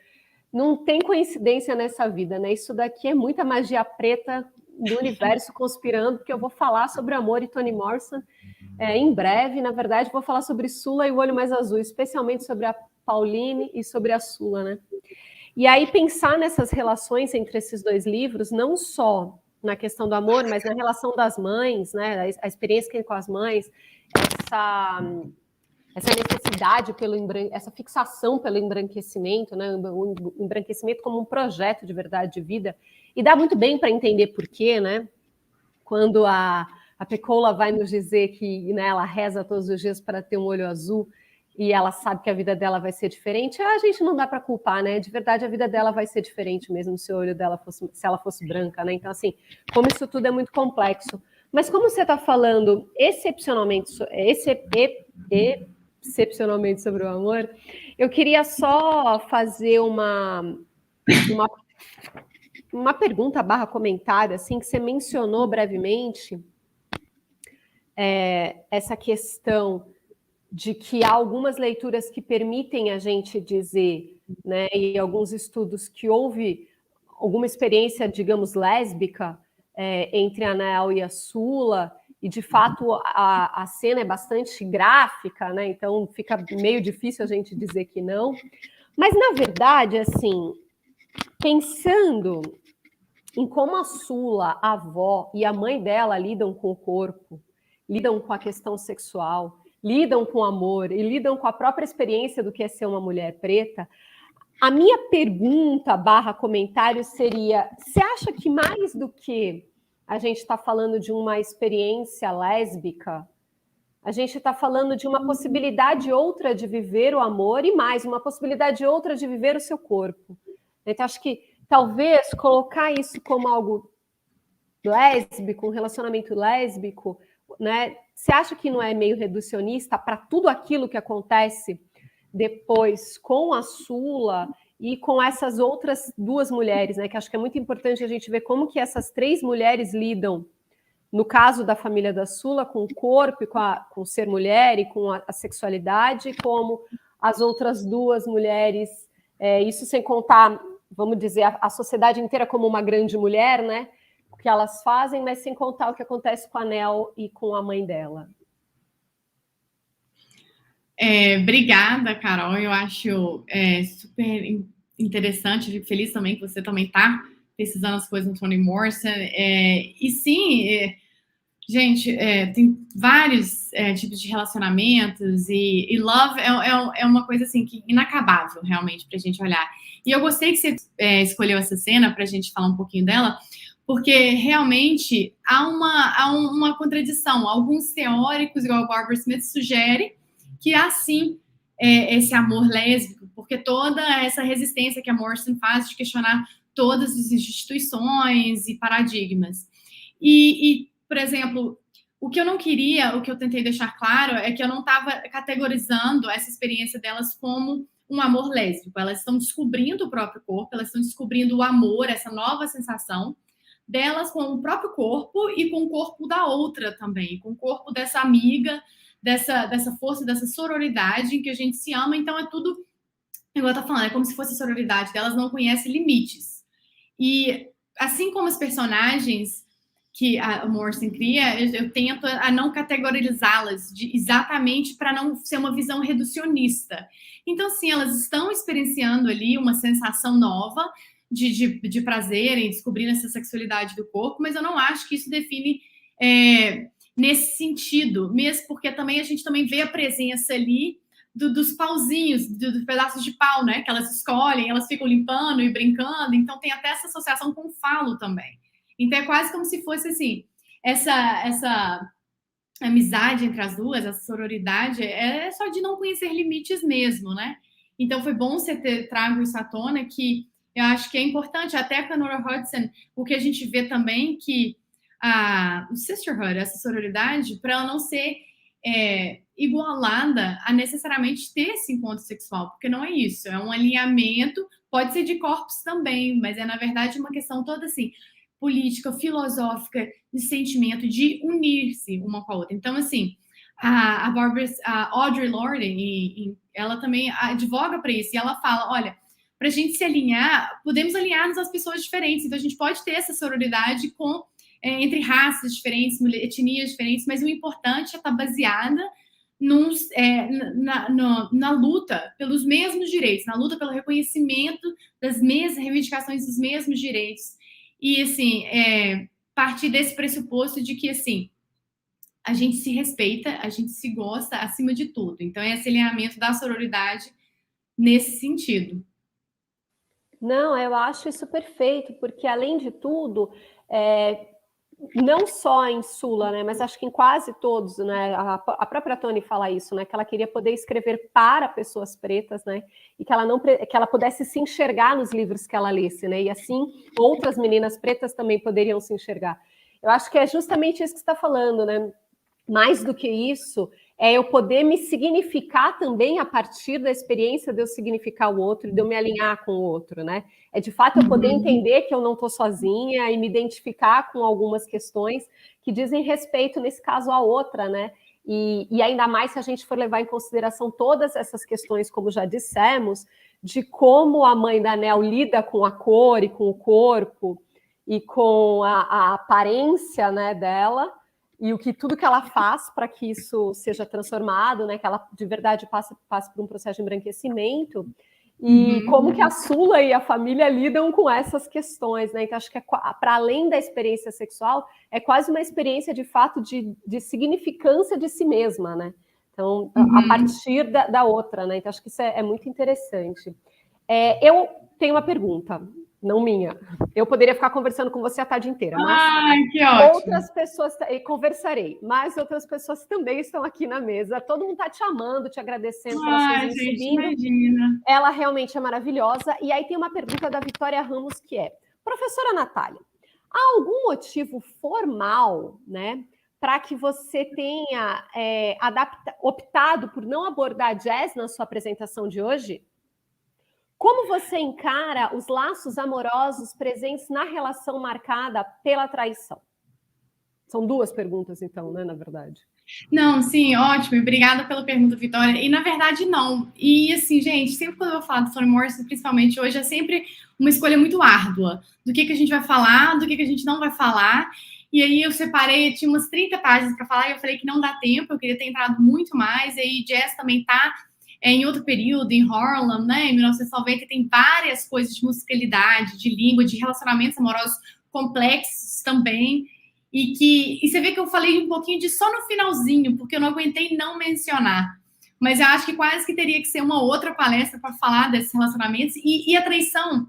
Não tem coincidência nessa vida, né? Isso daqui é muita magia preta do universo conspirando, porque eu vou falar sobre amor e Toni Morrison em breve. Na verdade, vou falar sobre Sula e o Olho Mais Azul, especialmente sobre a Pauline e sobre a Sula, né? E aí pensar nessas relações entre esses dois livros, não só na questão do amor, mas na relação das mães, né? A experiência que tem com as mães, essa necessidade essa fixação pelo embranquecimento, né? O embranquecimento como um projeto de verdade de vida, e dá muito bem para entender por quê, né? Quando a Pecola vai nos dizer que, né, ela reza todos os dias para ter um olho azul e ela sabe que a vida dela vai ser diferente, a gente não dá para culpar, né? De verdade, a vida dela vai ser diferente mesmo se o olho dela se ela fosse branca, né? Então, assim, como isso tudo é muito complexo. Mas como você está falando excepcionalmente sobre o amor, eu queria só fazer uma pergunta / comentário, assim, que você mencionou brevemente, essa questão de que há algumas leituras que permitem a gente dizer, né, e alguns estudos que houve alguma experiência, digamos, lésbica entre a Nel e a Sula, e de fato a cena é bastante gráfica, né, então fica meio difícil a gente dizer que não. Mas, na verdade, assim, pensando em como a Sula, a avó e a mãe dela lidam com o corpo, lidam com a questão sexual, lidam com o amor e lidam com a própria experiência do que é ser uma mulher preta, a minha pergunta / comentário seria: você acha que mais do que a gente está falando de uma experiência lésbica, a gente está falando de uma possibilidade outra de viver o amor e mais, uma possibilidade outra de viver o seu corpo? Então, acho que talvez colocar isso como algo lésbico, um relacionamento lésbico, né? Você acha que não é meio reducionista para tudo aquilo que acontece depois com a Sula e com essas outras duas mulheres, né? Que acho que é muito importante a gente ver como que essas três mulheres lidam, no caso da família da Sula, com o corpo e com ser mulher e com a sexualidade, como as outras duas mulheres, isso sem contar, vamos dizer, a sociedade inteira como uma grande mulher, né? O que elas fazem, mas sem contar o que acontece com a Nel e com a mãe dela. Obrigada, Carol. Eu acho super interessante, fico feliz também que você também está pesquisando as coisas no Toni Morrison. E sim, gente, tem vários tipos de relacionamentos e love é uma coisa assim que inacabável realmente para a gente olhar. E eu gostei que você escolheu essa cena para a gente falar um pouquinho dela, porque realmente há uma contradição. Alguns teóricos, igual o Barbara Smith, sugerem que há sim esse amor lésbico, porque toda essa resistência que a Morrison faz de questionar todas as instituições e paradigmas. E por exemplo, o que eu não queria, o que eu tentei deixar claro é que eu não estava categorizando essa experiência delas como um amor lésbico. Elas estão descobrindo o próprio corpo, elas estão descobrindo o amor, essa nova sensação delas com o próprio corpo e com o corpo da outra também, com o corpo dessa amiga, dessa força, dessa sororidade em que a gente se ama. Então é tudo, igual eu tô falando, é como se fosse a sororidade delas não conhece limites. E assim como os personagens que a Morrison cria, eu tento a não categorizá-las exatamente para não ser uma visão reducionista. Então, sim, elas estão experienciando ali uma sensação nova de prazer em descobrir essa sexualidade do corpo, mas eu não acho que isso define nesse sentido, mesmo porque também a gente também vê a presença ali dos pauzinhos, dos pedaços de pau, né? Que elas escolhem, elas ficam limpando e brincando, então tem até essa associação com o falo também. Então é quase como se fosse assim, essa amizade entre as duas, essa sororidade, é só de não conhecer limites mesmo, né? Então foi bom você ter trago isso à tona, que eu acho que é importante, até com a Nora Hudson, o que a gente vê também, que o sisterhood, essa sororidade, para ela não ser igualada a necessariamente ter esse encontro sexual, porque não é isso, é um alinhamento, pode ser de corpos também, mas é na verdade uma questão toda assim, política, filosófica, de sentimento, de unir-se uma com a outra. Então, assim, a Audre Lorde, ela também advoga para isso, e ela fala, olha, para a gente se alinhar, podemos alinhar-nos às pessoas diferentes, então a gente pode ter essa sororidade entre raças diferentes, etnias diferentes, mas o importante é estar baseada na luta pelos mesmos direitos, na luta pelo reconhecimento das mesmas reivindicações dos mesmos direitos. E, assim, partir desse pressuposto de que, assim, a gente se respeita, a gente se gosta acima de tudo. Então, é esse alinhamento da sororidade nesse sentido. Não, eu acho isso perfeito, porque, além de tudo, não só em Sula, né, mas acho que em quase todos, né, a própria Toni fala isso, né, que ela queria poder escrever para pessoas pretas, né, e que ela pudesse se enxergar nos livros que ela lesse, né, e assim outras meninas pretas também poderiam se enxergar. Eu acho que é justamente isso que você está falando, né, mais do que isso, é eu poder me significar também a partir da experiência de eu significar o outro, de eu me alinhar com o outro, né? É de fato eu poder entender que eu não estou sozinha e me identificar com algumas questões que dizem respeito, nesse caso, à outra, né? E ainda mais se a gente for levar em consideração todas essas questões, como já dissemos, de como a mãe da Nel lida com a cor e com o corpo e com a aparência, né, dela, e tudo que ela faz para que isso seja transformado, né, que ela de verdade passe por um processo de embranquecimento, e como que a Sula e a família lidam com essas questões, né? Então acho que para além da experiência sexual, é quase uma experiência de fato de significância de si mesma, né? Então, a partir da outra, né? Então acho que isso é muito interessante. Eu tenho uma pergunta, não minha. Eu poderia ficar conversando com você a tarde inteira, mas que ótimo. Outras pessoas, conversarei, mas outras pessoas também estão aqui na mesa. Todo mundo está te amando, te agradecendo pelas suas gente, subindo. imagina. Ela realmente é maravilhosa. E aí tem uma pergunta da Vitória Ramos, que é: professora Natália, há algum motivo formal, né, para que você tenha optado por não abordar jazz na sua apresentação de hoje? Como você encara os laços amorosos presentes na relação marcada pela traição? São duas perguntas, então, né, na verdade. Não, sim, ótimo. Obrigada pela pergunta, Vitória. E, na verdade, não. E, assim, gente, sempre quando eu vou falar do Toni Morrison, principalmente hoje, é sempre uma escolha muito árdua do que a gente vai falar, do que a gente não vai falar. E aí eu separei, tinha umas 30 páginas para falar, e eu falei que não dá tempo, eu queria ter entrado muito mais. E aí jazz também tá em outro período, em Harlem, né, em 1990, tem várias coisas de musicalidade, de língua, de relacionamentos amorosos complexos também. E você vê que eu falei um pouquinho disso só no finalzinho, porque eu não aguentei não mencionar. Mas eu acho que quase que teria que ser uma outra palestra para falar desses relacionamentos. E a traição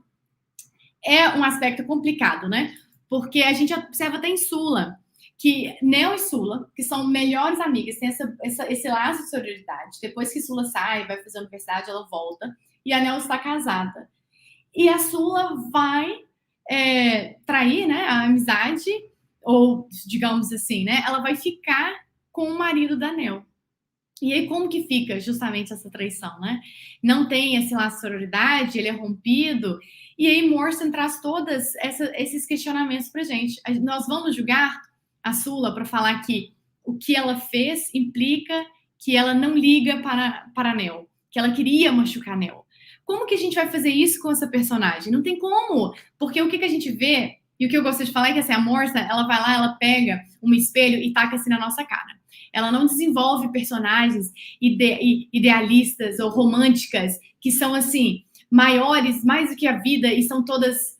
é um aspecto complicado, né? Porque a gente observa até em Sula, que Nel e Sula, que são melhores amigas, tem esse laço de sororidade. Depois que Sula sai, vai fazer a universidade, ela volta. E a Nel está casada. E a Sula vai trair, né, a amizade, ou, digamos assim, né, ela vai ficar com o marido da Nel. E aí, como que fica justamente essa traição, né? Não tem esse laço de sororidade, ele é rompido. E aí, Morrison traz todos esses questionamentos pra gente. Nós vamos julgar a Sula para falar que o que ela fez implica que ela não liga para a Nel, que ela queria machucar a Nel. Como que a gente vai fazer isso com essa personagem? Não tem como, porque o que a gente vê, e o que eu gosto de falar é que assim, a Morrison, ela vai lá, ela pega um espelho e taca assim na nossa cara. Ela não desenvolve personagens idealistas ou românticas que são, assim, maiores, mais do que a vida, e são todas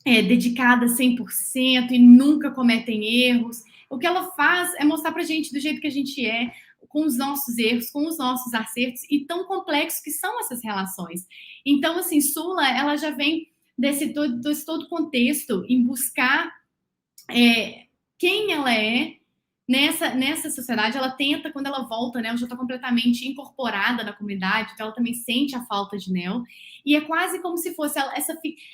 dedicadas 100% e nunca cometem erros. O que ela faz é mostrar pra gente do jeito que a gente é, com os nossos erros, com os nossos acertos, e tão complexos que são essas relações. Então, assim, Sula, ela já vem desse todo contexto em buscar quem ela é nessa sociedade. Ela tenta, quando ela volta, né, ela já está completamente incorporada na comunidade, então ela também sente a falta de Nel, e é quase como se fosse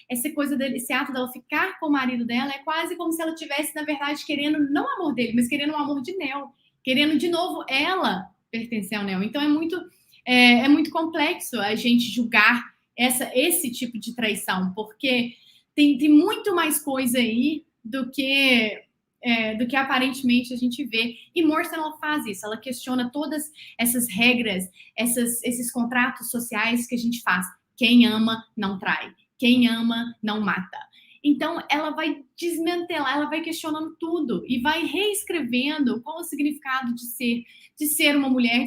essa coisa dele, esse ato dela ficar com o marido dela, é quase como se ela tivesse, na verdade, querendo não o amor dele, mas querendo o amor de Nel, querendo de novo ela pertencer ao Nel. Então é muito complexo a gente julgar esse tipo de traição, porque tem muito mais coisa aí do que aparentemente a gente vê. E Morrison, ela faz isso, ela questiona todas essas regras, esses contratos sociais que a gente faz. Quem ama não trai, quem ama não mata. Então, ela vai desmantelar, ela vai questionando tudo e vai reescrevendo qual o significado de ser uma mulher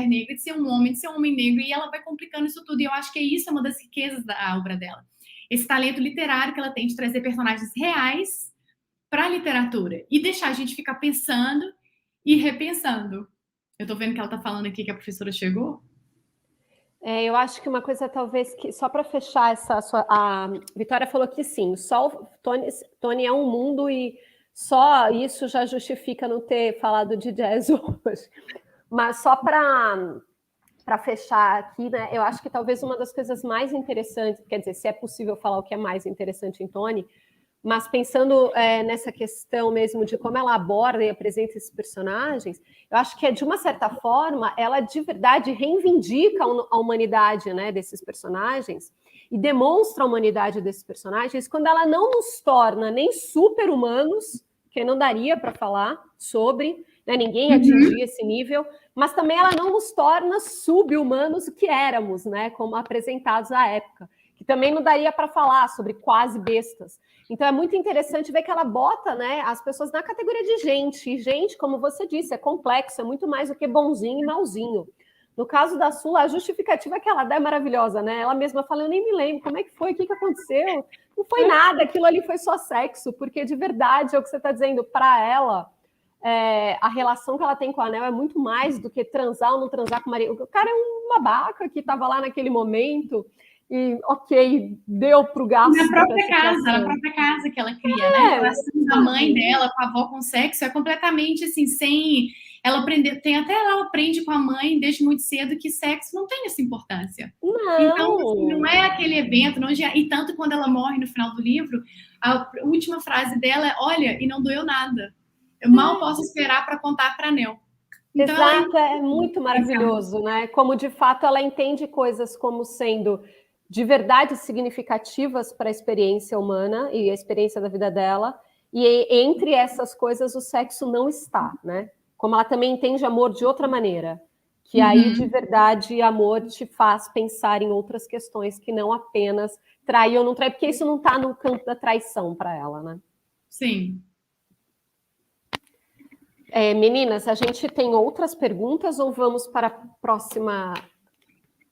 negra, de ser um homem negro, e ela vai complicando isso tudo. E eu acho que isso é uma das riquezas da obra dela. Esse talento literário que ela tem de trazer personagens reais para a literatura e deixar a gente ficar pensando e repensando. Eu tô vendo que ela tá falando aqui que a professora chegou. Eu acho que uma coisa talvez que, só para fechar a Vitória falou que sim, só o Toni é um mundo e só isso já justifica não ter falado de jazz hoje. Mas só para fechar aqui, né, eu acho que talvez uma das coisas mais interessantes, quer dizer, se é possível falar o que é mais interessante em Toni, mas pensando nessa questão mesmo de como ela aborda e apresenta esses personagens, eu acho que de uma certa forma, ela de verdade reivindica a humanidade, né, desses personagens e demonstra a humanidade desses personagens quando ela não nos torna nem super-humanos, que não daria para falar sobre, né, ninguém atingir esse nível, mas também ela não nos torna sub-humanos que éramos, né, como apresentados à época, que também não daria para falar sobre quase bestas. Então é muito interessante ver que ela bota, né, as pessoas na categoria de gente. E gente, como você disse, é complexo, é muito mais do que bonzinho e malzinho. No caso da Sula, a justificativa que ela dá é maravilhosa, né? Ela mesma fala, eu nem me lembro, como é que foi, o que aconteceu? Não foi nada, aquilo ali foi só sexo, porque de verdade é o que você está dizendo, para ela, a relação que ela tem com o anel é muito mais do que transar ou não transar com o marido. O cara é um babaca que estava lá naquele momento e, ok, deu pro gasto. Na própria casa que ela cria, né? A relação da mãe dela com a avó com sexo é completamente assim, sem... Ela aprende com a mãe desde muito cedo que sexo não tem essa importância. Não. Então, assim, não é aquele evento, não, e tanto quando ela morre no final do livro, a última frase dela é, olha, e não doeu nada. Eu mal posso esperar para contar para a Nel. Então, exato, é muito maravilhoso, né? Como de fato ela entende coisas como sendo de verdade significativas para a experiência humana e a experiência da vida dela, e entre essas coisas o sexo não está, né? Como ela também entende amor de outra maneira, que aí de verdade amor te faz pensar em outras questões que não apenas trair ou não trair, porque isso não está no campo da traição para ela, né? Sim. Meninas, a gente tem outras perguntas ou vamos para a próxima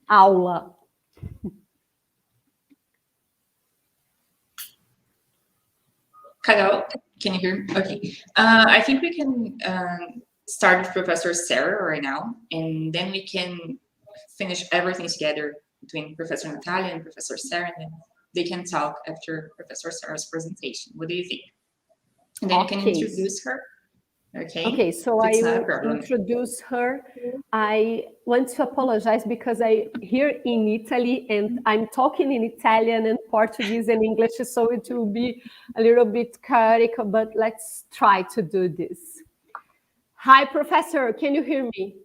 aula? Hello, can you hear me? Okay. I think we can start with Professor Sarah right now, and then we can finish everything together between Professor Natália and Professor Sarah, and then they can talk after Professor Sarah's presentation. What do you think? And then you can introduce her. Okay, so I will introduce her. I want to apologize because I'm here in Italy and I'm talking in Italian and Portuguese and English, so it will be a little bit chaotic, but let's try to do this. Hi, Professor, can you hear me?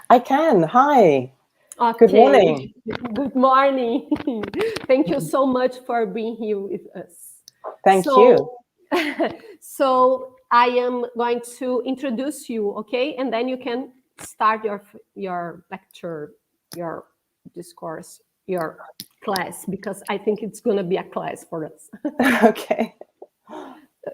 I can, hi. Okay. Good morning. Good morning. Thank you so much for being here with us. Thank you. So I am going to introduce you, okay? And then you can start your lecture, your discourse, your class, because I think it's going to be a class for us. Okay.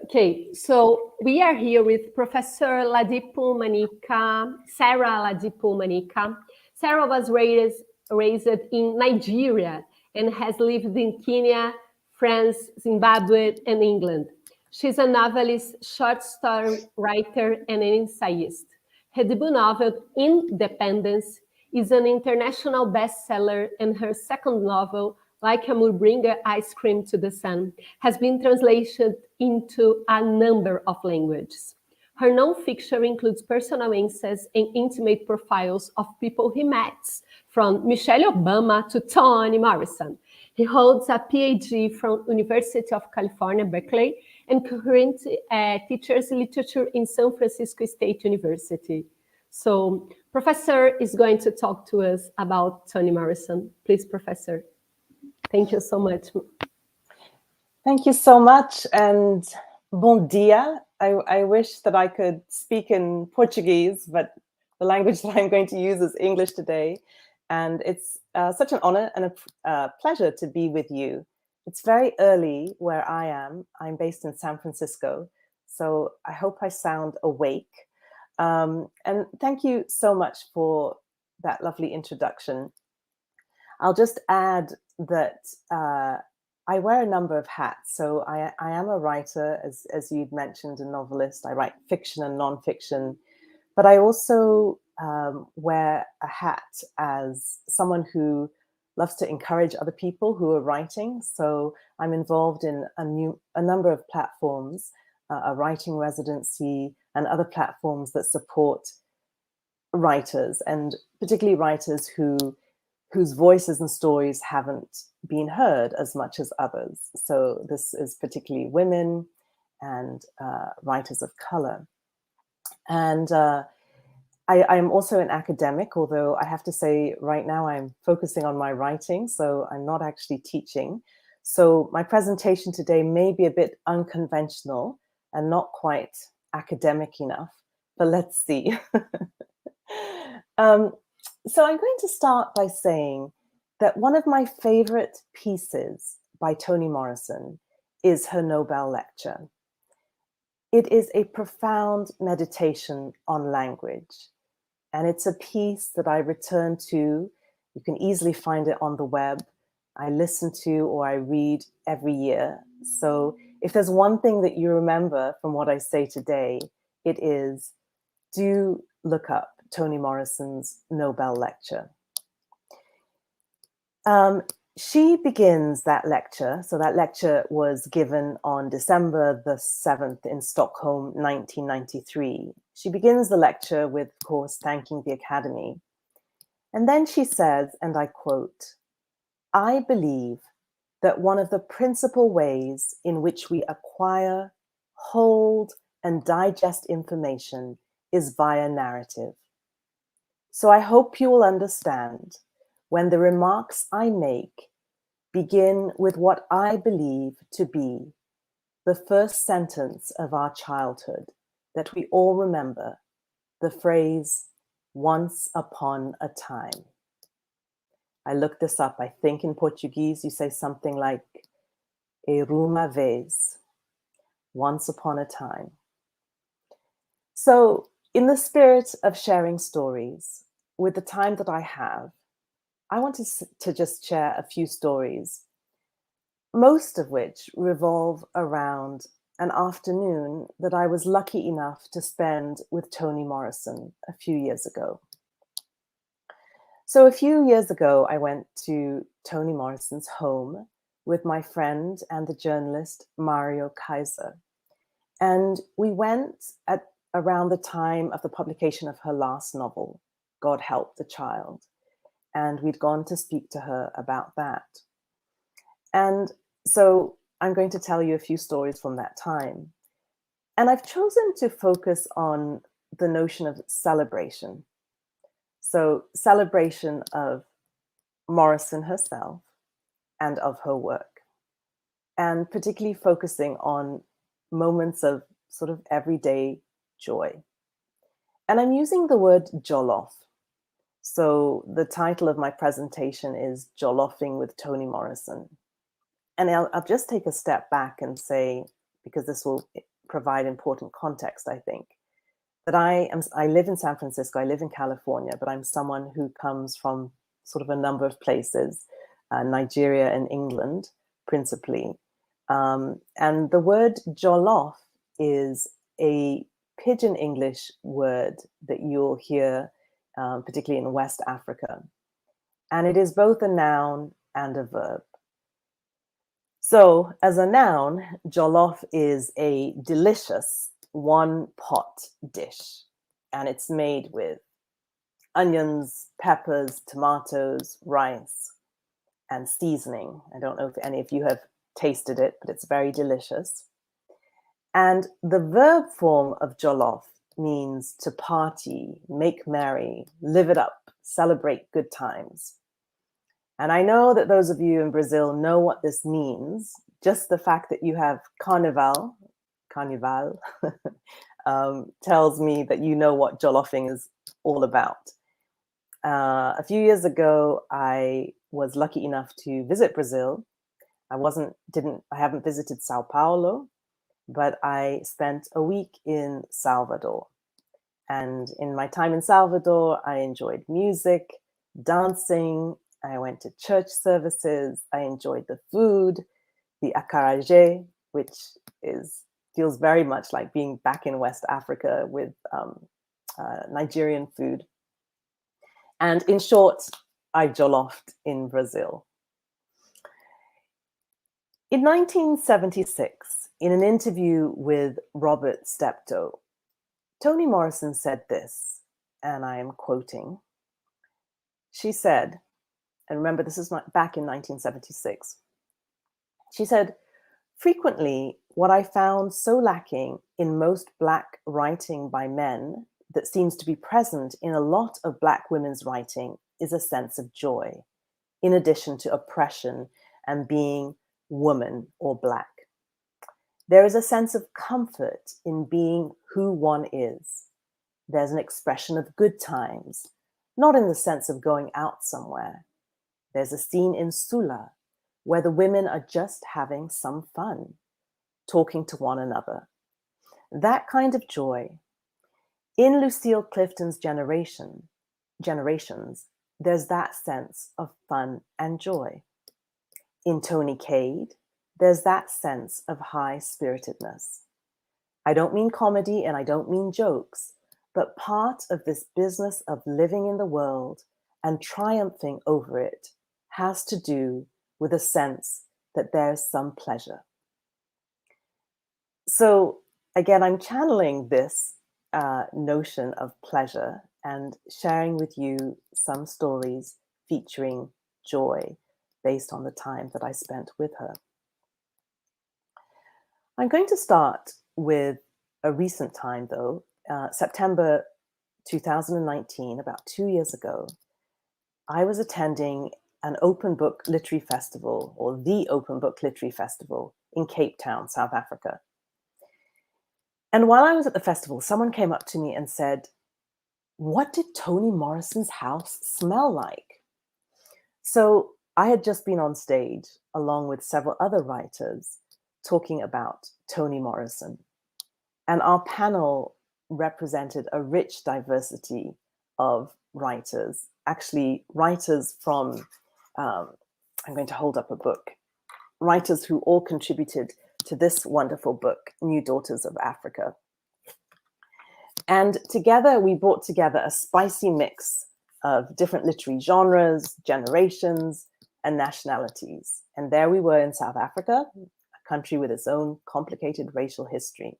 Okay, so we are here with Professor Ladipo Manyika, Sarah Ladipo Manyika. Sarah was raised in Nigeria and has lived in Kenya, France, Zimbabwe, and England. She's a novelist, short story writer, and an essayist. Her debut novel, Independence, is an international bestseller, and her second novel, Like a Murbringer Ice Cream to the Sun, has been translated into a number of languages. Her nonfiction includes personal essays and intimate profiles of people he met, from Michelle Obama to Toni Morrison. He holds a PhD from University of California, Berkeley, and currently teaches literature in San Francisco State University. So, Professor is going to talk to us about Toni Morrison. Please, Professor. Thank you so much. Thank you so much, and bom dia. I wish that I could speak in Portuguese, but the language that I'm going to use is English today. And it's such an honor and a pleasure to be with you. It's very early where I am. I'm based in San Francisco, so I hope I sound awake. And thank you so much for that lovely introduction. I'll just add that I wear a number of hats. So I am a writer, as you'd mentioned, a novelist. I write fiction and nonfiction, but I also wear a hat as someone who loves to encourage other people who are writing. So I'm involved in a number of platforms, a writing residency and other platforms that support writers, and particularly writers whose voices and stories haven't been heard as much as others. So this is particularly women and writers of color. And I'm also an academic, although I have to say right now I'm focusing on my writing, so I'm not actually teaching. So my presentation today may be a bit unconventional and not quite academic enough, but let's see. So I'm going to start by saying that one of my favorite pieces by Toni Morrison is her Nobel lecture. It is a profound meditation on language, and it's a piece that I return to. You can easily find it on the web. I listen to or I read every year. So if there's one thing that you remember from what I say today, it is, do look up Toni Morrison's Nobel lecture. She begins that lecture. So that lecture was given on December the 7th in Stockholm, 1993. She begins the lecture with, of course, thanking the Academy. And then she says, and I quote, "I believe that one of the principal ways in which we acquire, hold, and digest information is via narrative. So I hope you will understand when the remarks I make begin with what I believe to be the first sentence of our childhood that we all remember, the phrase, 'once upon a time.'" I looked this up. I think in Portuguese you say something like "era uma vez," once upon a time. So in the spirit of sharing stories, with the time that I have, I want to just share a few stories, most of which revolve around an afternoon that I was lucky enough to spend with Toni Morrison a few years ago. So a few years ago, I went to Toni Morrison's home with my friend and the journalist Mario Kaiser. And we went at around the time of the publication of her last novel, God Help the Child. And we'd gone to speak to her about that. And so I'm going to tell you a few stories from that time. And I've chosen to focus on the notion of celebration. So celebration of Morrison herself and of her work, and particularly focusing on moments of sort of everyday joy. And I'm using the word jollof. So the title of my presentation is Jollofing with Toni Morrison. And I'll just take a step back and say, because this will provide important context, I think, that I live in San Francisco, I live in California, but I'm someone who comes from sort of a number of places, Nigeria and England, principally. And the word jollof is a Pidgin English word that you'll hear particularly in West Africa. And it is both a noun and a verb. So as a noun, jollof is a delicious one-pot dish. And it's made with onions, peppers, tomatoes, rice, and seasoning. I don't know if any of you have tasted it, but it's very delicious. And the verb form of jollof means to party, make merry, live it up, celebrate good times. And I know that those of you in Brazil know what this means, just the fact that you have carnival, tells me that you know what Jollofing is all about. A few years ago, I was lucky enough to visit Brazil. I haven't visited Sao Paulo, but I spent a week in Salvador. And in my time in Salvador, I enjoyed music, dancing. I went to church services. I enjoyed the food, the acarajé, which feels very much like being back in West Africa with Nigerian food. And in short, I jollofed in Brazil. In 1976, in an interview with Robert Steptoe, Toni Morrison said this, and I am quoting. She said, and remember, this is back in 1976. She said, frequently, what I found so lacking in most Black writing by men that seems to be present in a lot of Black women's writing is a sense of joy, in addition to oppression and being woman or Black. There is a sense of comfort in being who one is. There's an expression of good times, not in the sense of going out somewhere. There's a scene in Sula where the women are just having some fun, talking to one another. That kind of joy. In Lucille Clifton's generations, there's that sense of fun and joy. In Toni Cade, there's that sense of high-spiritedness. I don't mean comedy and I don't mean jokes, but part of this business of living in the world and triumphing over it has to do with a sense that there's some pleasure. So again, I'm channeling this notion of pleasure and sharing with you some stories featuring joy based on the time that I spent with her. I'm going to start with a recent time, though. September 2019, about 2 years ago, I was attending an open book literary festival, or the Open Book Literary Festival in Cape Town, South Africa. And while I was at the festival, someone came up to me and said, "What did Toni Morrison's house smell like?" So I had just been on stage, along with several other writers, talking about Toni Morrison. And our panel represented a rich diversity of writers, actually writers from, I'm going to hold up a book, writers who all contributed to this wonderful book, New Daughters of Africa. And together we brought together a spicy mix of different literary genres, generations, and nationalities. And there we were in South Africa, a country with its own complicated racial history.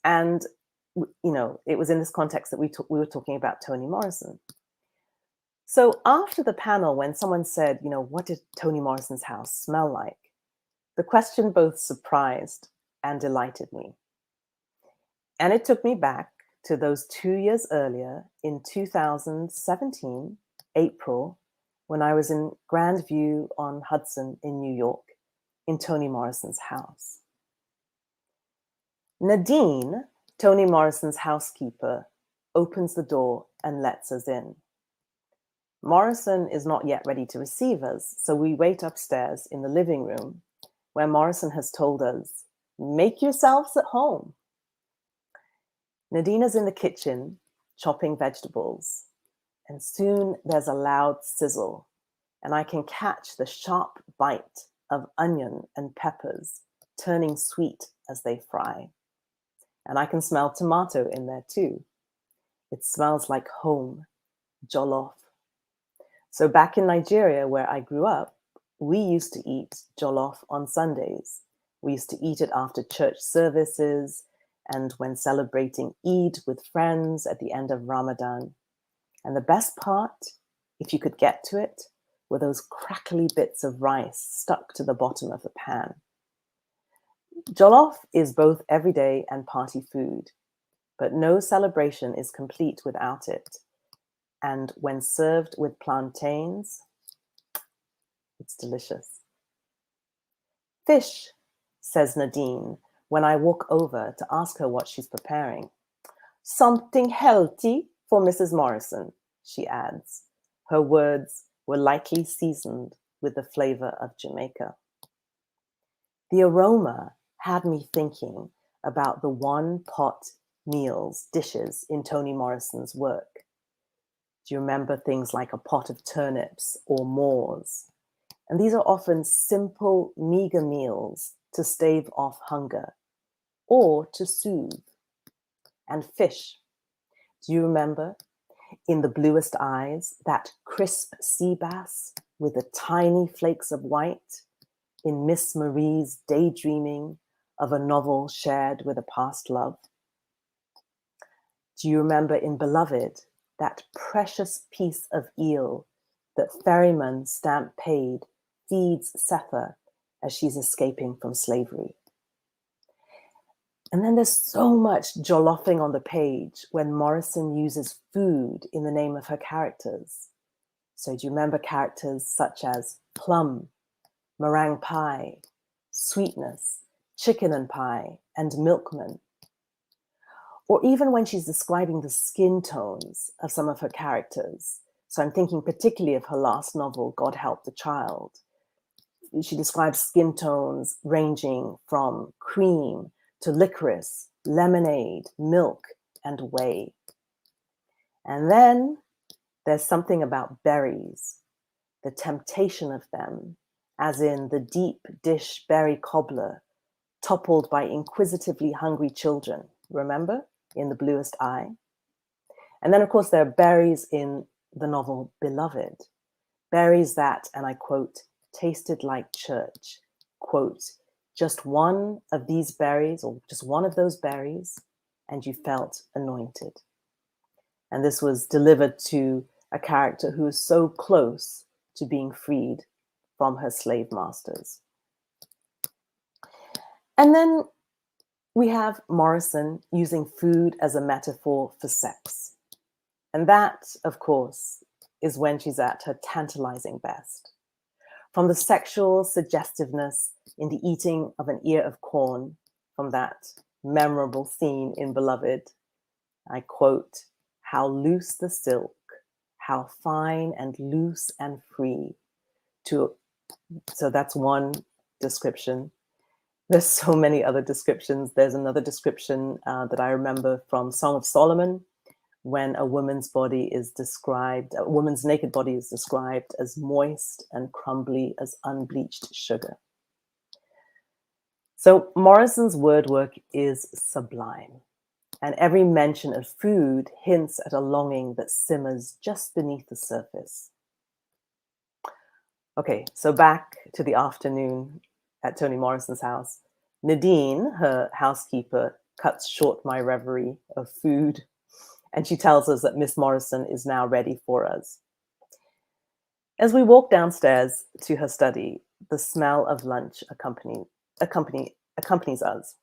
And, you know, it was in this context that we were talking about Toni Morrison. So after the panel, when someone said, you know, what did Toni Morrison's house smell like? The question both surprised and delighted me. And it took me back to those 2 years earlier in 2017, April, when I was in Grandview on Hudson in New York, in Toni Morrison's house. Nadine, Toni Morrison's housekeeper, opens the door and lets us in. Morrison is not yet ready to receive us, so we wait upstairs in the living room, where Morrison has told us, "Make yourselves at home." Nadine is in the kitchen, chopping vegetables, and soon there's a loud sizzle, and I can catch the sharp bite of onion and peppers, turning sweet as they fry. And I can smell tomato in there too. It smells like home, jollof. So back in Nigeria, where I grew up, we used to eat jollof on Sundays. We used to eat it after church services and when celebrating Eid with friends at the end of Ramadan. And the best part, if you could get to it, were those crackly bits of rice stuck to the bottom of the pan. Jollof is both everyday and party food, but no celebration is complete without it. And when served with plantains, it's delicious. Fish, says Nadine, when I walk over to ask her what she's preparing. Something healthy for Mrs. Morrison, she adds. Her words were lightly seasoned with the flavor of Jamaica. The aroma had me thinking about the one-pot meals, dishes in Toni Morrison's work. Do you remember things like a pot of turnips or Moors? And these are often simple, meager meals to stave off hunger or to soothe. And fish. Do you remember, in The Bluest Eyes, that crisp sea bass with the tiny flakes of white in Miss Marie's daydreaming of a novel shared with a past love? Do you remember in Beloved, that precious piece of eel that ferryman Stamp Paid feeds Setha as she's escaping from slavery? And then there's so much jollofing on the page when Morrison uses food in the name of her characters. So do you remember characters such as plum, meringue pie, sweetness, chicken and pie, and milkman? Or even when she's describing the skin tones of some of her characters. So I'm thinking particularly of her last novel, God Help the Child. She describes skin tones ranging from cream to licorice, lemonade, milk, and whey. And then there's something about berries, the temptation of them, as in the deep dish berry cobbler, toppled by inquisitively hungry children, remember, in The Bluest Eye? And then, of course, there are berries in the novel Beloved, berries that, and I quote, tasted like church, quote, just one of these berries, or just one of those berries, and you felt anointed. And this was delivered to a character who is so close to being freed from her slave masters. And then we have Morrison using food as a metaphor for sex. And that, of course, is when she's at her tantalizing best. From the sexual suggestiveness in the eating of an ear of corn, from that memorable scene in Beloved, I quote, how loose the silk, how fine and loose and free. So that's one description. There's so many other descriptions. There's another description that I remember from Song of Solomon, when a woman's naked body is described as moist and crumbly as unbleached sugar. So Morrison's word work is sublime, and every mention of food hints at a longing that simmers just beneath the surface. Okay, so back to the afternoon at Toni Morrison's house. Nadine, her housekeeper, cuts short my reverie of food, and she tells us that Miss Morrison is now ready for us. As we walk downstairs to her study, the smell of lunch accompanies us.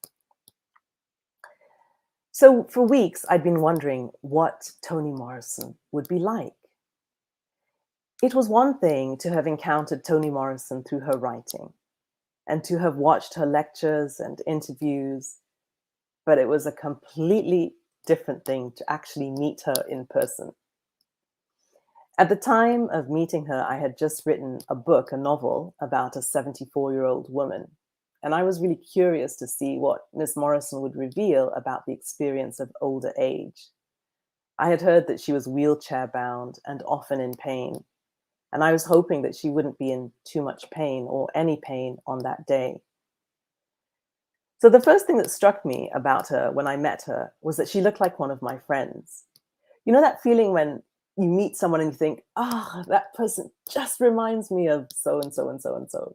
So for weeks, I'd been wondering what Toni Morrison would be like. It was one thing to have encountered Toni Morrison through her writing and to have watched her lectures and interviews, but it was a completely different thing to actually meet her in person. At the time of meeting her, I had just written a novel about a 74-year-old woman, and I was really curious to see what Miss Morrison would reveal about the experience of older age. I had heard that she was wheelchair-bound and often in pain, and I was hoping that she wouldn't be in too much pain or any pain on that day. So the first thing that struck me about her when I met her was that she looked like one of my friends. You know that feeling when you meet someone and you think, that person just reminds me of so-and-so and so-and-so.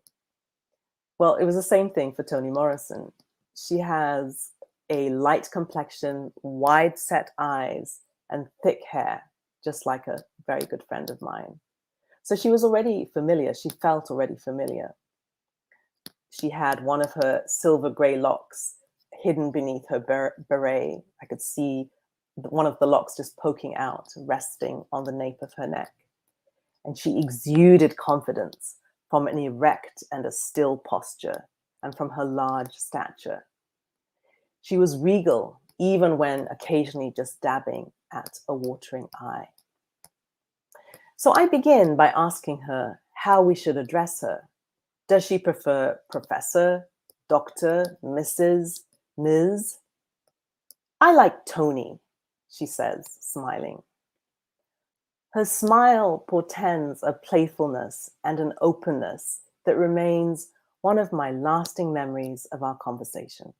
Well, it was the same thing for Toni Morrison. She has a light complexion, wide set eyes, and thick hair, just like a very good friend of mine. So she was already familiar. She felt already familiar. She had one of her silver gray locks hidden beneath her beret. I could see one of the locks just poking out, resting on the nape of her neck. And she exuded confidence from an erect and a still posture. and from her large stature. She was regal, even when occasionally just dabbing at a watering eye. So I begin by asking her how we should address her. Does she prefer Professor, Doctor, Mrs., Ms.? I like Toni, she says, smiling. Her smile portends a playfulness and an openness that remains one of my lasting memories of our conversation.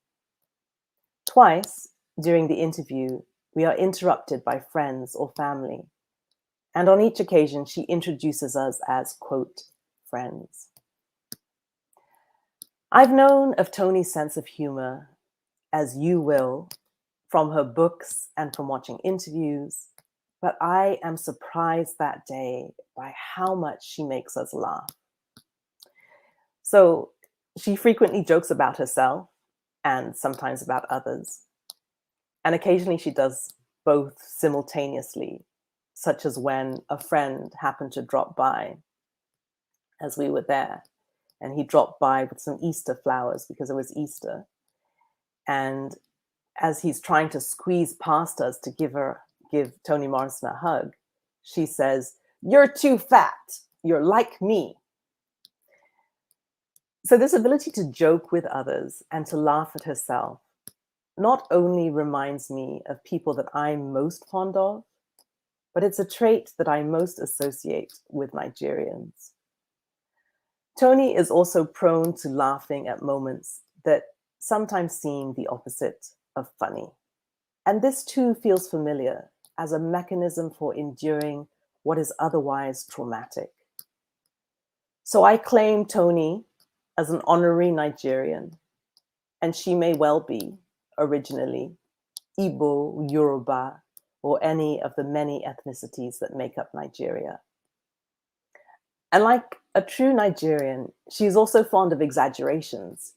Twice during the interview, we are interrupted by friends or family, and on each occasion, she introduces us as, quote, friends. I've known of Toni's sense of humor, as you will, from her books and from watching interviews, but I am surprised that day by how much she makes us laugh. So she frequently jokes about herself and sometimes about others. And occasionally she does both simultaneously, such as when a friend happened to drop by as we were there. And he dropped by with some Easter flowers because it was Easter. And as he's trying to squeeze past us to give Toni Morrison a hug, she says, "You're too fat. You're like me." So this ability to joke with others and to laugh at herself not only reminds me of people that I'm most fond of, but it's a trait that I most associate with Nigerians. Toni is also prone to laughing at moments that sometimes seem the opposite of funny. And this too feels familiar as a mechanism for enduring what is otherwise traumatic. So I claim Toni as an honorary Nigerian, and she may well be, originally, Igbo, Yoruba, or any of the many ethnicities that make up Nigeria. And like a true Nigerian, she's also fond of exaggerations.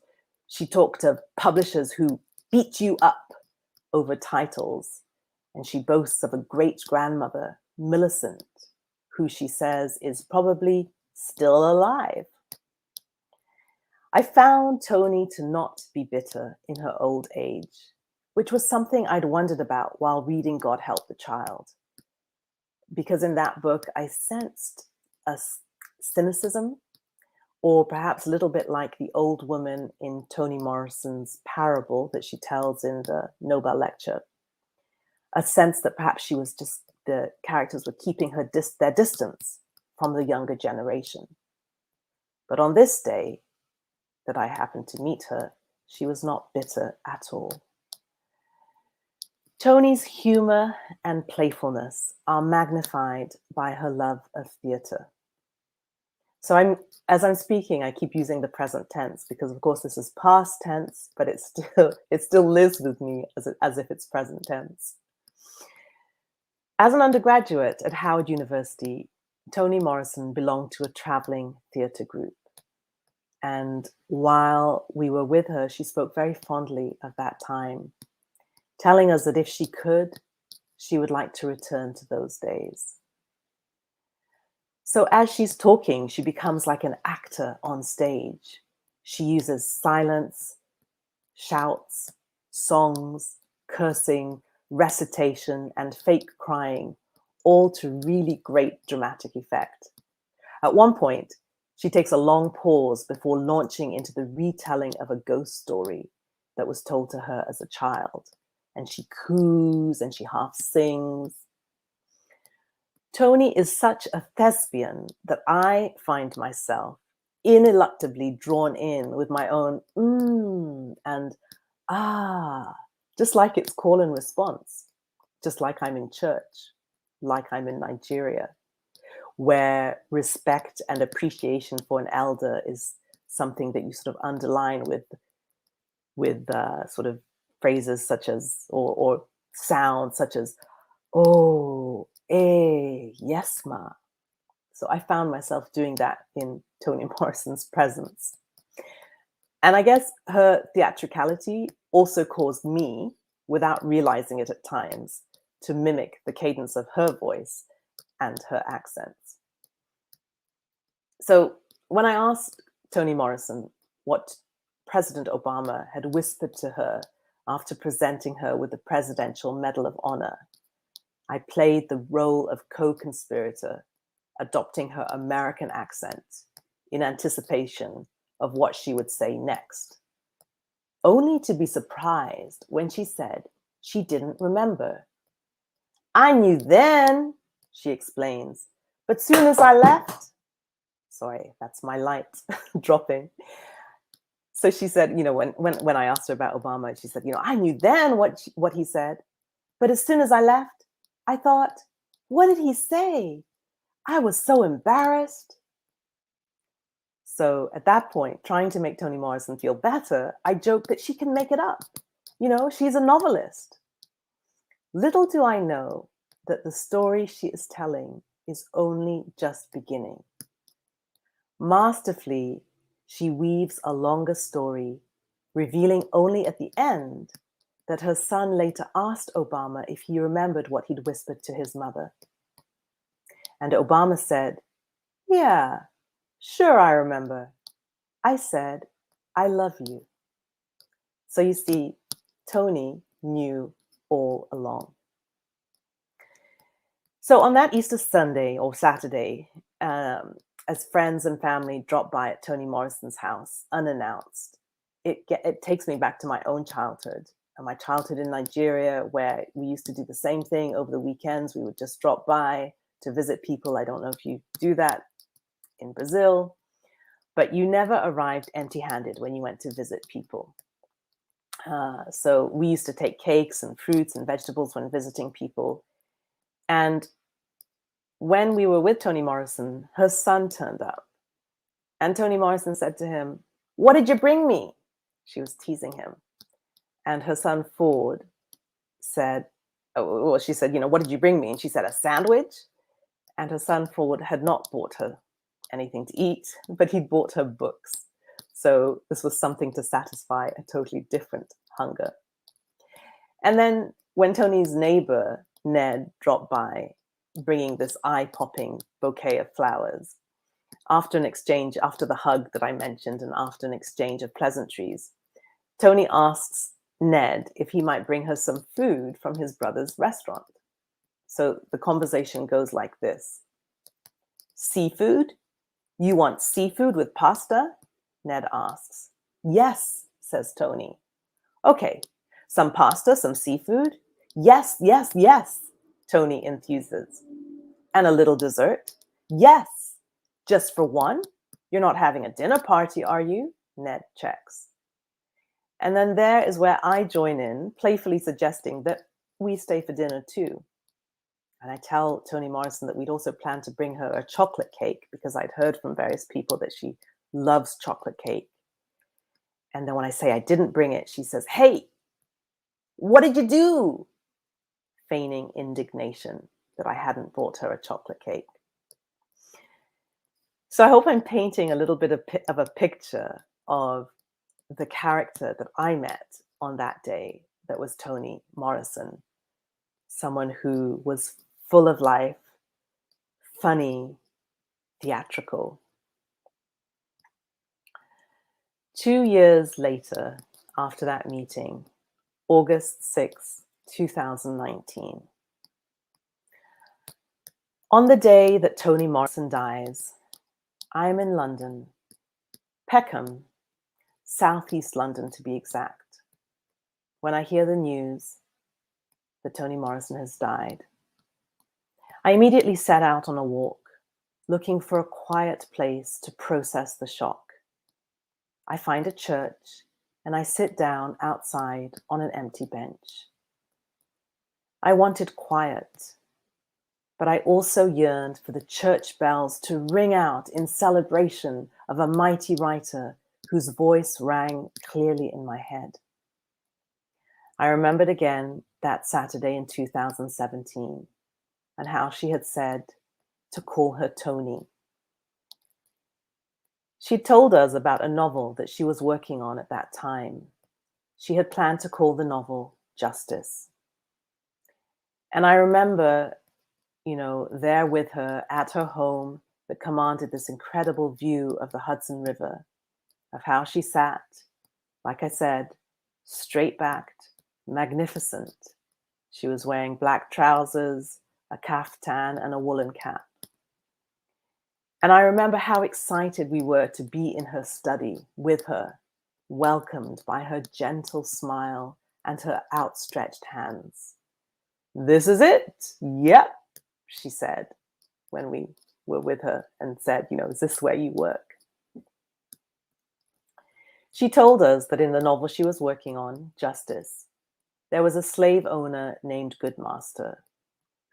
She talked of publishers who beat you up over titles, and she boasts of a great-grandmother, Millicent, who she says is probably still alive. I found Toni to not be bitter in her old age, which was something I'd wondered about while reading God Help the Child. Because in that book, I sensed a cynicism, or perhaps a little bit like the old woman in Toni Morrison's parable that she tells in the Nobel lecture, a sense that perhaps the characters were keeping their distance from the younger generation. But on this day that I happened to meet her, she was not bitter at all. Toni's humor and playfulness are magnified by her love of theater. So as I'm speaking, I keep using the present tense because, of course, this is past tense, but it still lives with me as if it's present tense. As an undergraduate at Howard University, Toni Morrison belonged to a traveling theater group. And while we were with her, she spoke very fondly of that time, telling us that if she could, she would like to return to those days. So as she's talking, she becomes like an actor on stage. She uses silence, shouts, songs, cursing, recitation, and fake crying, all to really great dramatic effect. At one point, she takes a long pause before launching into the retelling of a ghost story that was told to her as a child. And she coos and she half sings. Toni is such a thespian that I find myself ineluctably drawn in with my own and ah, just like it's call and response, just like I'm in church, like I'm in Nigeria, where respect and appreciation for an elder is something that you sort of underline with sort of phrases such as, or sounds such as, oh, yes, ma. So I found myself doing that in Toni Morrison's presence. And I guess her theatricality also caused me, without realizing it at times, to mimic the cadence of her voice and her accents. So when I asked Toni Morrison what President Obama had whispered to her after presenting her with the Presidential Medal of Honor. I played the role of co-conspirator, adopting her American accent in anticipation of what she would say next, only to be surprised when she said she didn't remember. I knew then, she explains, but soon as I left, sorry, that's my light dropping. So she said, you know, when I asked her about Obama, she said, you know, I knew then what he said, but as soon as I left, I thought, what did he say? I was so embarrassed. So at that point, trying to make Toni Morrison feel better, I joked that she can make it up. You know, she's a novelist. Little do I know that the story she is telling is only just beginning. Masterfully, she weaves a longer story, revealing only at the end that her son later asked Obama if he remembered what he'd whispered to his mother. And Obama said, yeah, sure, I remember. I said, I love you. So you see, Toni knew all along. So on that Easter Sunday or Saturday, as friends and family drop by at Toni Morrison's house, unannounced, it takes me back to my own childhood. And my childhood in Nigeria, where we used to do the same thing over the weekends. We would just drop by to visit people. I don't know if you do that in Brazil, but you never arrived empty-handed when you went to visit people. So we used to take cakes and fruits and vegetables when visiting people. And when we were with Toni Morrison, her son turned up. And Toni Morrison said to him, what did you bring me? She was teasing him. And her son Ford said, well, she said, you know, what did you bring me? And she said, a sandwich. And her son Ford had not bought her anything to eat, but he'd bought her books. So this was something to satisfy a totally different hunger. And then when Toni's neighbor, Ned, dropped by, bringing this eye-popping bouquet of flowers, after the hug that I mentioned, and after an exchange of pleasantries, Toni asks Ned if he might bring her some food from his brother's restaurant. So the conversation goes like this. Seafood? You want seafood with pasta? Ned asks. Yes, says Toni. Okay, some pasta, some seafood? Yes, yes, yes, Toni enthuses. And a little dessert? Yes. Just for one? You're not having a dinner party, are you? Ned checks. And then there is where I join in, playfully suggesting that we stay for dinner too. And I tell Toni Morrison that we'd also planned to bring her a chocolate cake because I'd heard from various people that she loves chocolate cake. And then when I say I didn't bring it, she says, hey, what did you do? Feigning indignation that I hadn't brought her a chocolate cake. So I hope I'm painting a little bit of a picture of the character that I met on that day that was Toni Morrison, someone who was full of life, funny, theatrical. 2 years later, after that meeting, August 6, 2019. On the day that Toni Morrison dies, I am in London, Peckham, Southeast London to be exact, when I hear the news that Toni Morrison has died. I immediately set out on a walk, looking for a quiet place to process the shock. I find a church and I sit down outside on an empty bench. I wanted quiet, but I also yearned for the church bells to ring out in celebration of a mighty writer whose voice rang clearly in my head. I remembered again that Saturday in 2017 and how she had said to call her Toni. She told us about a novel that she was working on at that time. She had planned to call the novel Justice. And I remember, there with her at her home that commanded this incredible view of the Hudson River, of how she sat Like I said, straight-backed, magnificent. She was wearing black trousers, a kaftan, and a woolen cap. And I remember how excited we were to be in her study with her, welcomed by her gentle smile and her outstretched hands. "This is it. Yep," she said when we were with her and said, "Is this where you work?" She told us that in the novel she was working on, Justice, there was a slave owner named Goodmaster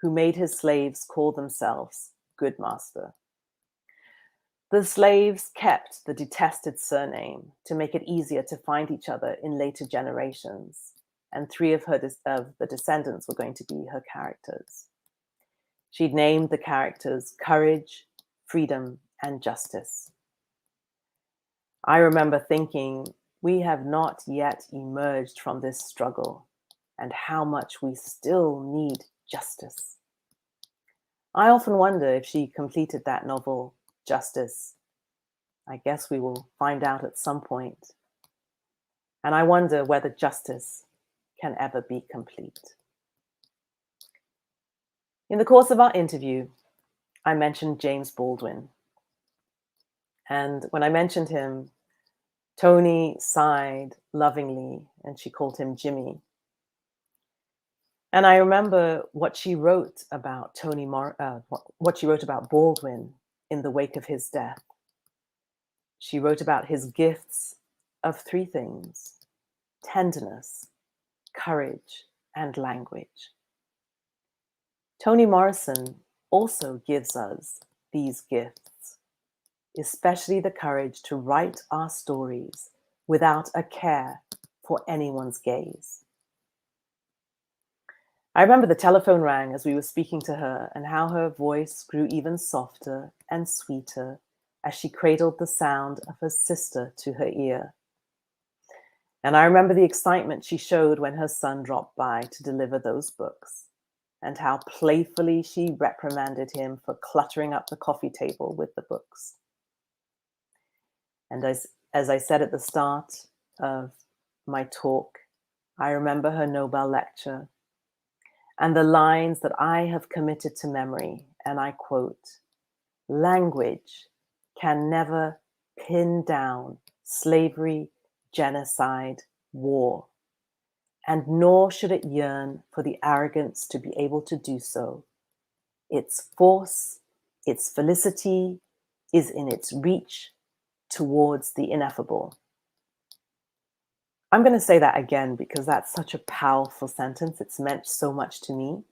who made his slaves call themselves Goodmaster. The slaves kept the detested surname to make it easier to find each other in later generations, and 3 of the descendants were going to be her characters. She'd named the characters Courage, Freedom, and Justice. I remember thinking, we have not yet emerged from this struggle, and how much we still need justice. I often wonder if she completed that novel, Justice. I guess we will find out at some point. And I wonder whether justice can ever be complete. In the course of our interview, I mentioned James Baldwin. And when I mentioned him, Toni sighed lovingly and she called him Jimmy. And I remember what she wrote about what she wrote about Baldwin in the wake of his death. She wrote about his gifts of 3 things: tenderness, courage, and language. Toni Morrison also gives us these gifts, especially the courage to write our stories without a care for anyone's gaze. I remember the telephone rang as we were speaking to her and how her voice grew even softer and sweeter as she cradled the sound of her sister to her ear. And I remember the excitement she showed when her son dropped by to deliver those books, and how playfully she reprimanded him for cluttering up the coffee table with the books. And as I said at the start of my talk, I remember her Nobel lecture and the lines that I have committed to memory, and I quote, "Language can never pin down slavery, genocide, war, and nor should it yearn for the arrogance to be able to do so. Its force, its felicity is in its reach towards the ineffable." I'm going to say that again because that's such a powerful sentence. It's meant so much to me.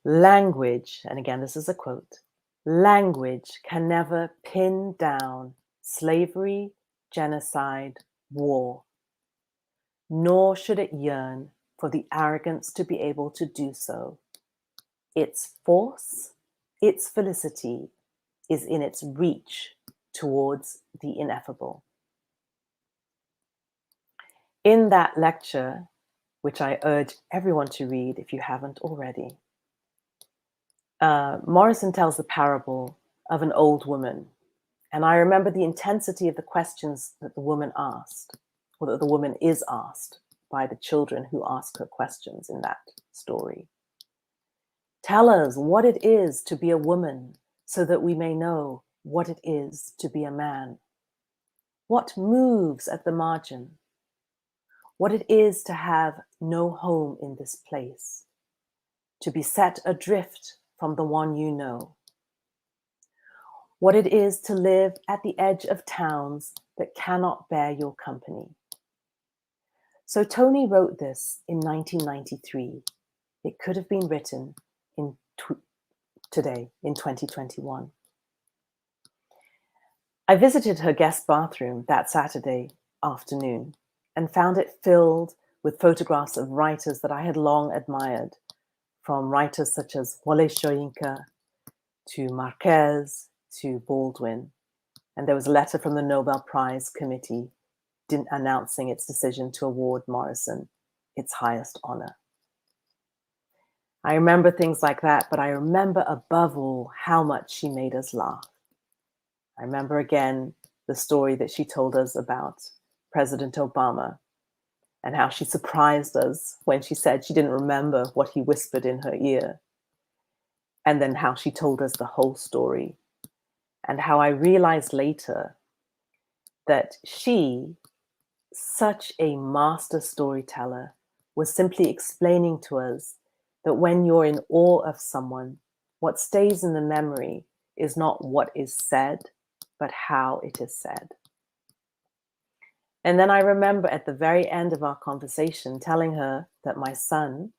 Language, and again, this is a quote, "Language can never pin down slavery, genocide, war, nor should it yearn for the arrogance to be able to do so. Its force, its felicity is in its reach towards the ineffable." In that lecture, which I urge everyone to read if you haven't already, Morrison tells the parable of an old woman. And I remember the intensity of the questions that the woman asked, or that the woman is asked by the children who ask her questions in that story. "Tell us what it is to be a woman so that we may know what it is to be a man. What moves at the margin? What it is to have no home in this place, to be set adrift from the one you know. What it is to live at the edge of towns that cannot bear your company." So Toni wrote this in 1993. It could have been written today, in 2021. I visited her guest bathroom that Saturday afternoon and found it filled with photographs of writers that I had long admired, from writers such as Wole Soyinka to Marquez to Baldwin. And there was a letter from the Nobel Prize Committee announcing its decision to award Morrison its highest honor. I remember things like that, but I remember above all how much she made us laugh. I remember again the story that she told us about President Obama, and how she surprised us when she said she didn't remember what he whispered in her ear. And then how she told us the whole story. And how I realized later that she, such a master storyteller, was simply explaining to us that when you're in awe of someone, what stays in the memory is not what is said, but how it is said. And then I remember at the very end of our conversation telling her that my son,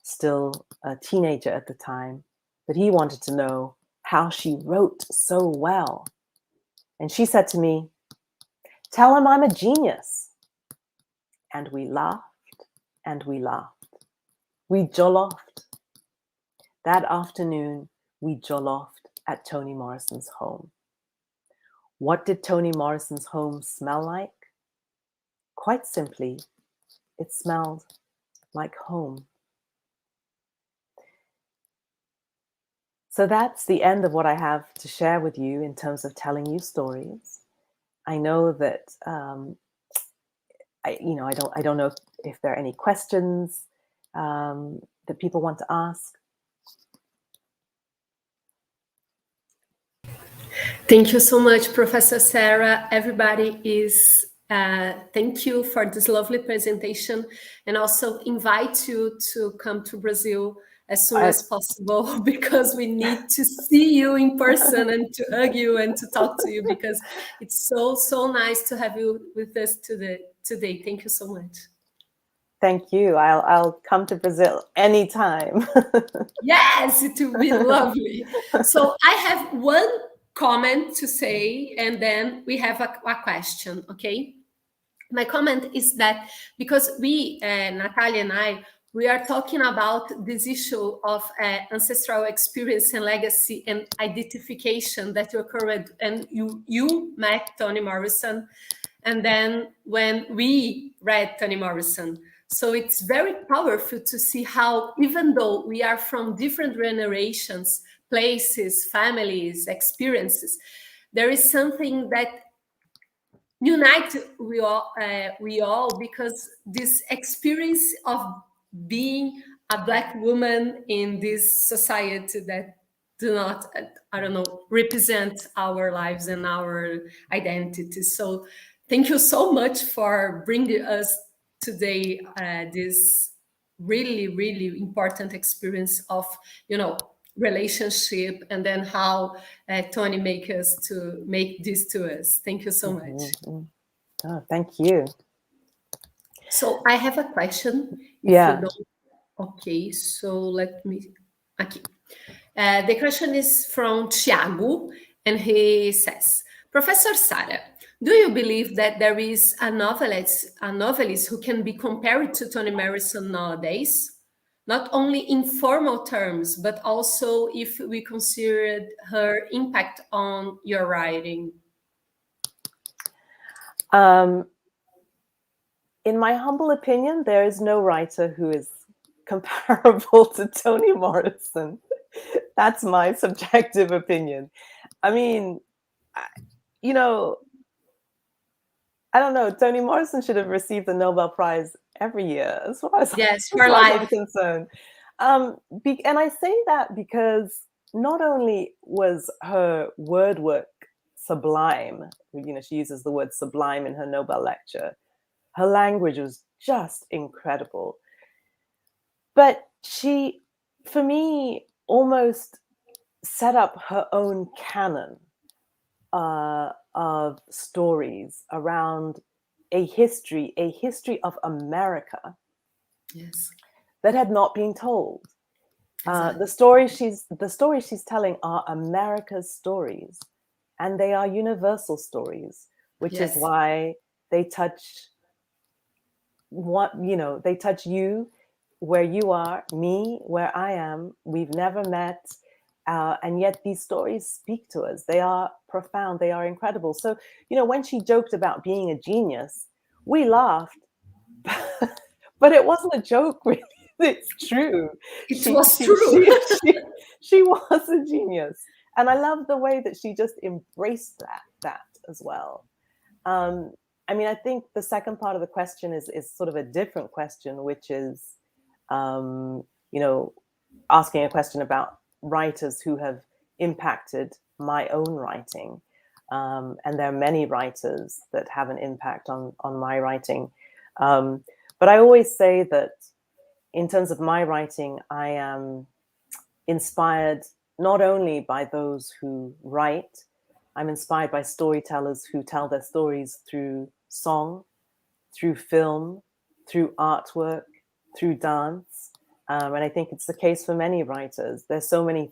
still a teenager at the time, that he wanted to know how she wrote so well. And she said to me, "Tell him I'm a genius." And we laughed and we laughed. We jollofed. That afternoon, we jollofed at Toni Morrison's home. What did Toni Morrison's home smell like? Quite simply, it smelled like home. So that's the end of what I have to share with you in terms of telling you stories. I know that I don't know if there are any questions that people want to ask. Thank you so much, Professor Sarah. Everybody is, thank you for this lovely presentation, and also invite you to come to Brazil as soon as possible, because we need to see you in person and to hug you and to talk to you, because it's so nice to have you with us today. Thank you so much. Thank you. I'll come to Brazil anytime. Yes, it will be lovely. So I have one comment to say, and then we have a question, okay? My comment is that because we, Natália and I, we are talking about this issue of ancestral experience and legacy and identification that occurred, and you met Toni Morrison, and then when we read Toni Morrison. So it's very powerful to see how, even though we are from different generations, places, families, experiences, there is something that unites we all, because this experience of being a Black woman in this society that do not, represent our lives and our identity. So thank you so much for bringing us today this really important experience of, relationship, and then how Toni make this to us. Thank you so much. Oh, thank you. So I have a question. Yeah. Okay, so let me. Okay. The question is from Thiago, and he says, Professor Sarah, do you believe that there is a novelist who can be compared to Toni Morrison nowadays? Not only in formal terms, but also if we consider her impact on your writing? In my humble opinion, there is no writer who is comparable to Toni Morrison. That's my subjective opinion. I mean, I don't know. Toni Morrison should have received the Nobel Prize every year, as far as I'm concerned. And I say that because not only was her word work sublime, she uses the word sublime in her Nobel lecture, her language was just incredible. But she, for me, almost set up her own canon of stories around a history of America, yes, that had not been told. Exactly. The stories she's telling are America's stories, and they are universal stories, which Yes. is why they touch they touch you where you are, me where I am. We've never met. And yet these stories speak to us. They are profound. They are incredible. So, when she joked about being a genius, we laughed, but it wasn't a joke, really. It's true. It was true. She was a genius. And I love the way that she just embraced that as well. I mean, I think the second part of the question is sort of a different question, which is, you know, asking a question about writers who have impacted my own writing. And there are many writers that have an impact on my writing. But I always say that in terms of my writing, I am inspired not only by those who write, I'm inspired by storytellers who tell their stories through song, through film, through artwork, through dance. And I think it's the case for many writers. There's so many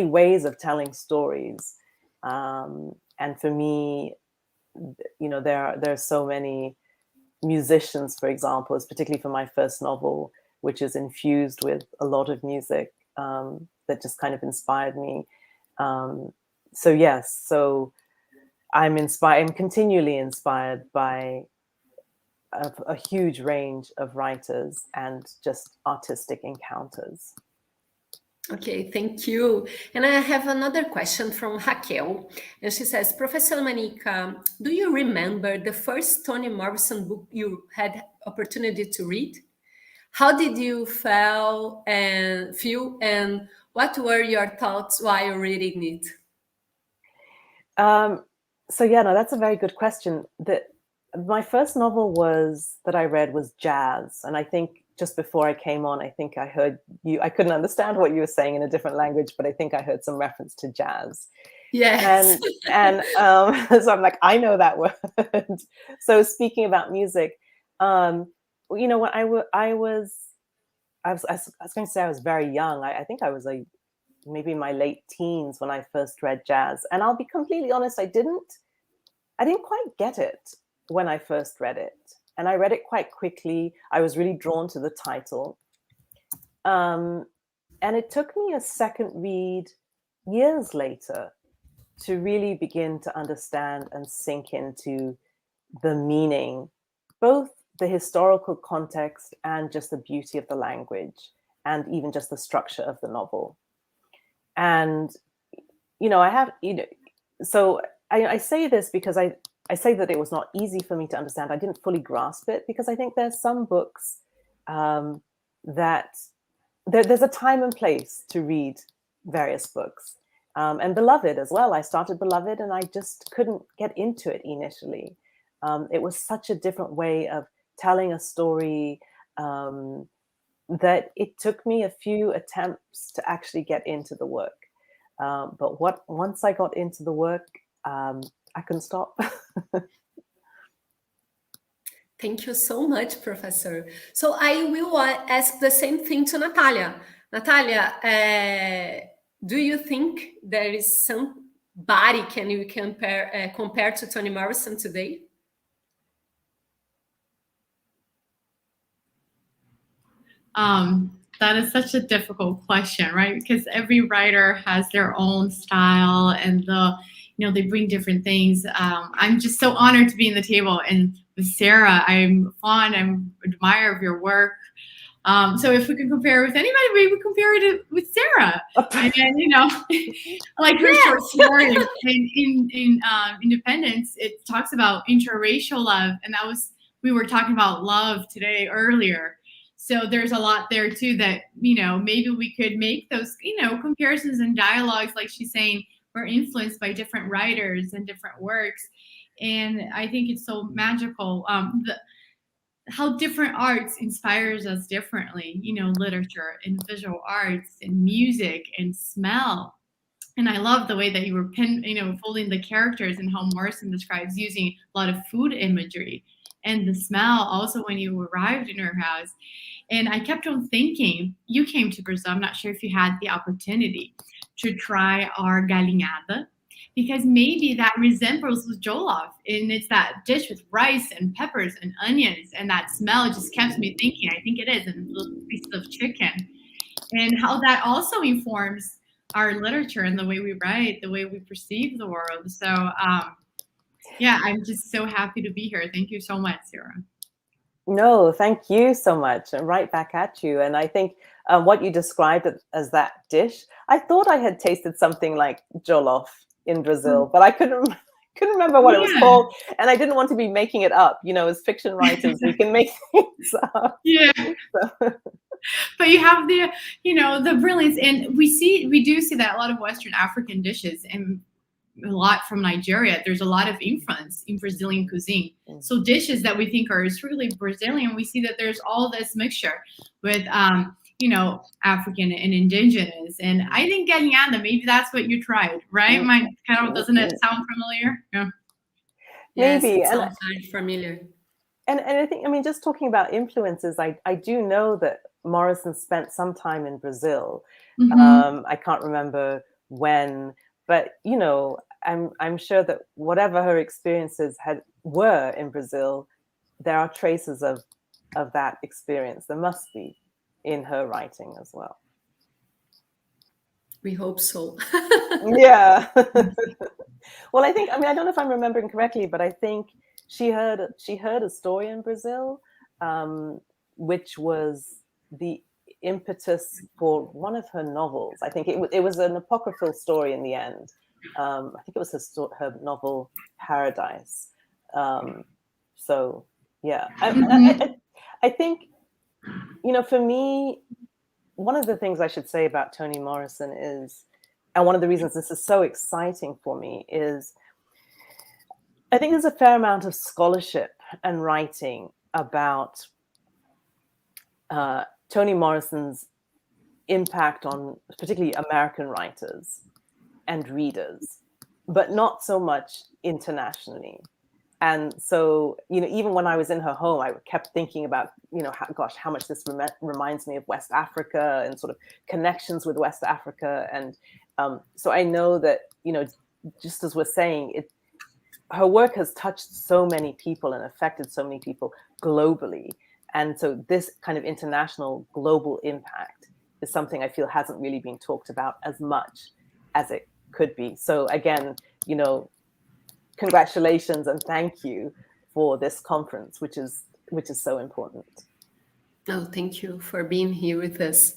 ways of telling stories. And for me, you know, there are so many musicians, for example, particularly for my first novel, which is infused with a lot of music, that just kind of inspired me. So yes, so I'm continually inspired by a huge range of writers and just artistic encounters. Okay, thank you. And I have another question from Raquel. And she says, Professor Manyika, do you remember the first Toni Morrison book you had opportunity to read? How did you feel, and what were your thoughts while reading it? So yeah, no, that's a very good question. My first novel that I read was Jazz. And I think just before I came on, I think I heard you, I couldn't understand what you were saying in a different language, but I think I heard some reference to jazz. Yes. And so I'm like, I know that word. So speaking about music, you know, when I was going to say I was very young. I think I was maybe in my late teens when I first read Jazz. And I'll be completely honest, I didn't quite get it when I first read it. And I read it quite quickly. I was really drawn to the title. And it took me a second read years later to really begin to understand and sink into the meaning, both the historical context and just the beauty of the language, and even just the structure of the novel. And, you know, so I say this because I say that it was not easy for me to understand. I didn't fully grasp it because I think there's some books that there's a time and place to read various books. And Beloved as well. I started Beloved and I just couldn't get into it initially. It was such a different way of telling a story that it took me a few attempts to actually get into the work. But once I got into the work, I couldn't stop. Thank you so much, Professor. So I will ask the same thing to Natália. Natália, do you think there is somebody can you compare to Toni Morrison today? That is such a difficult question, right? Because every writer has their own style, and they bring different things. I'm just so honored to be in the table, and with Sarah, I'm admire of your work. So if we can compare with anybody, we would compare it with Sarah. And like her short story in Independence, it talks about interracial love, and we were talking about love today earlier. So there's a lot there too that, maybe we could make those, comparisons and dialogues, like she's saying, were influenced by different writers and different works. And I think it's so magical how different arts inspires us differently, literature and visual arts and music and smell. And I love the way that you were folding the characters, and how Morrison describes using a lot of food imagery and the smell also when you arrived in her house. And I kept on thinking, you came to Brazil, I'm not sure if you had the opportunity to try our galinhada, because maybe that resembles with jollof, and it's that dish with rice and peppers and onions, and that smell just kept me thinking, I think it is, and little pieces of chicken, and how that also informs our literature and the way we write, the way we perceive the world. So yeah, I'm just so happy to be here. Thank you so much, Sarah. No, thank you so much. And right back at you. And I think what you described as that dish, I thought I had tasted something like jollof in Brazil, but I couldn't couldn't remember what it was called, and I didn't want to be making it up. As fiction writers, we can make things up. Yeah. But you have the brilliance, and we do see that a lot of Western African dishes, and a lot from Nigeria. There's a lot of influence in Brazilian cuisine. So dishes that we think are truly Brazilian, we see that there's all this mixture with African and indigenous. And I think galinhada, maybe that's what you tried, right? Doesn't it sound familiar? Yeah. Maybe. Yes, it sounds very familiar. And I think, just talking about influences, I do know that Morrison spent some time in Brazil. I can't remember when, but I'm sure that whatever her experiences were in Brazil, there are traces of that experience. There must be in her writing as well. We hope so. Yeah. Well, I think, I don't know if I'm remembering correctly, but I think she heard a story in Brazil, which was the impetus for one of her novels. I think it was an apocryphal story in the end. I think it was her novel Paradise. So yeah, I think, for me, one of the things I should say about Toni Morrison is, and one of the reasons this is so exciting for me is, I think there's a fair amount of scholarship and writing about Toni Morrison's impact on particularly American writers and readers, but not so much internationally. And so, even when I was in her home, I kept thinking about, how much this reminds me of West Africa and sort of connections with West Africa. And so I know that, just as we're saying, her work has touched so many people and affected so many people globally. And so this kind of international global impact is something I feel hasn't really been talked about as much as it could be. So again, congratulations and thank you for this conference, which is so important. Oh, thank you for being here with us.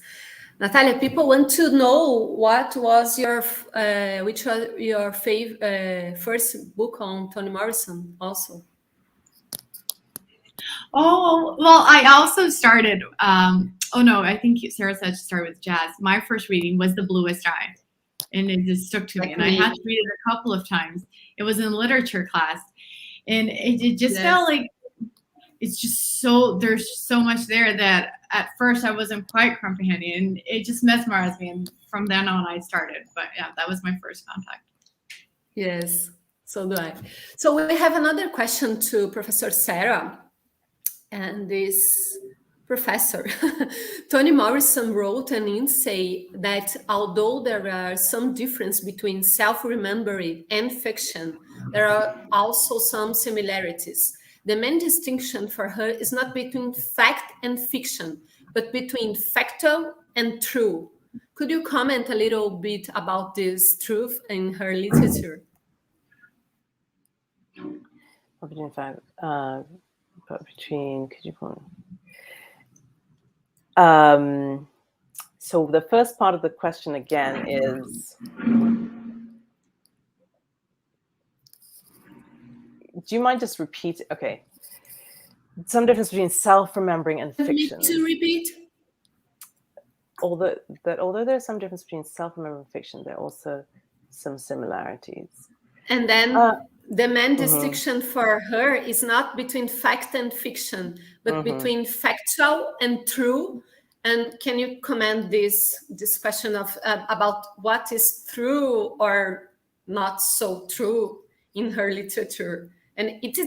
Natália, people want to know what was which was your first book on Toni Morrison also? Oh, well, I also started, I think Sarah said she started with jazz. My first reading was The Bluest Eye, and it just stuck to me. And I had to read it a couple of times. It was in literature class, and it just felt like it's just there's so much there that at first I wasn't quite comprehending, and it just mesmerized me. And from then on, I started. But yeah, that was my first contact. Yes, so do I. So we have another question to Professor Sarah. And this professor, Toni Morrison, wrote an essay that although there are some difference between self-remembering and fiction, there are also some similarities. The main distinction for her is not between fact and fiction, but between factual and true. Could you comment a little bit about this truth in her literature? Between fact, could you comment? So the first part of the question again is, do you mind just repeat? Okay. Some difference between self-remembering and fiction. To repeat? Although there's some difference between self-remembering and fiction, there are also some similarities. And then the main distinction for her is not between fact and fiction, but between factual and true. And can you comment this question of about what is true or not so true in her literature? And if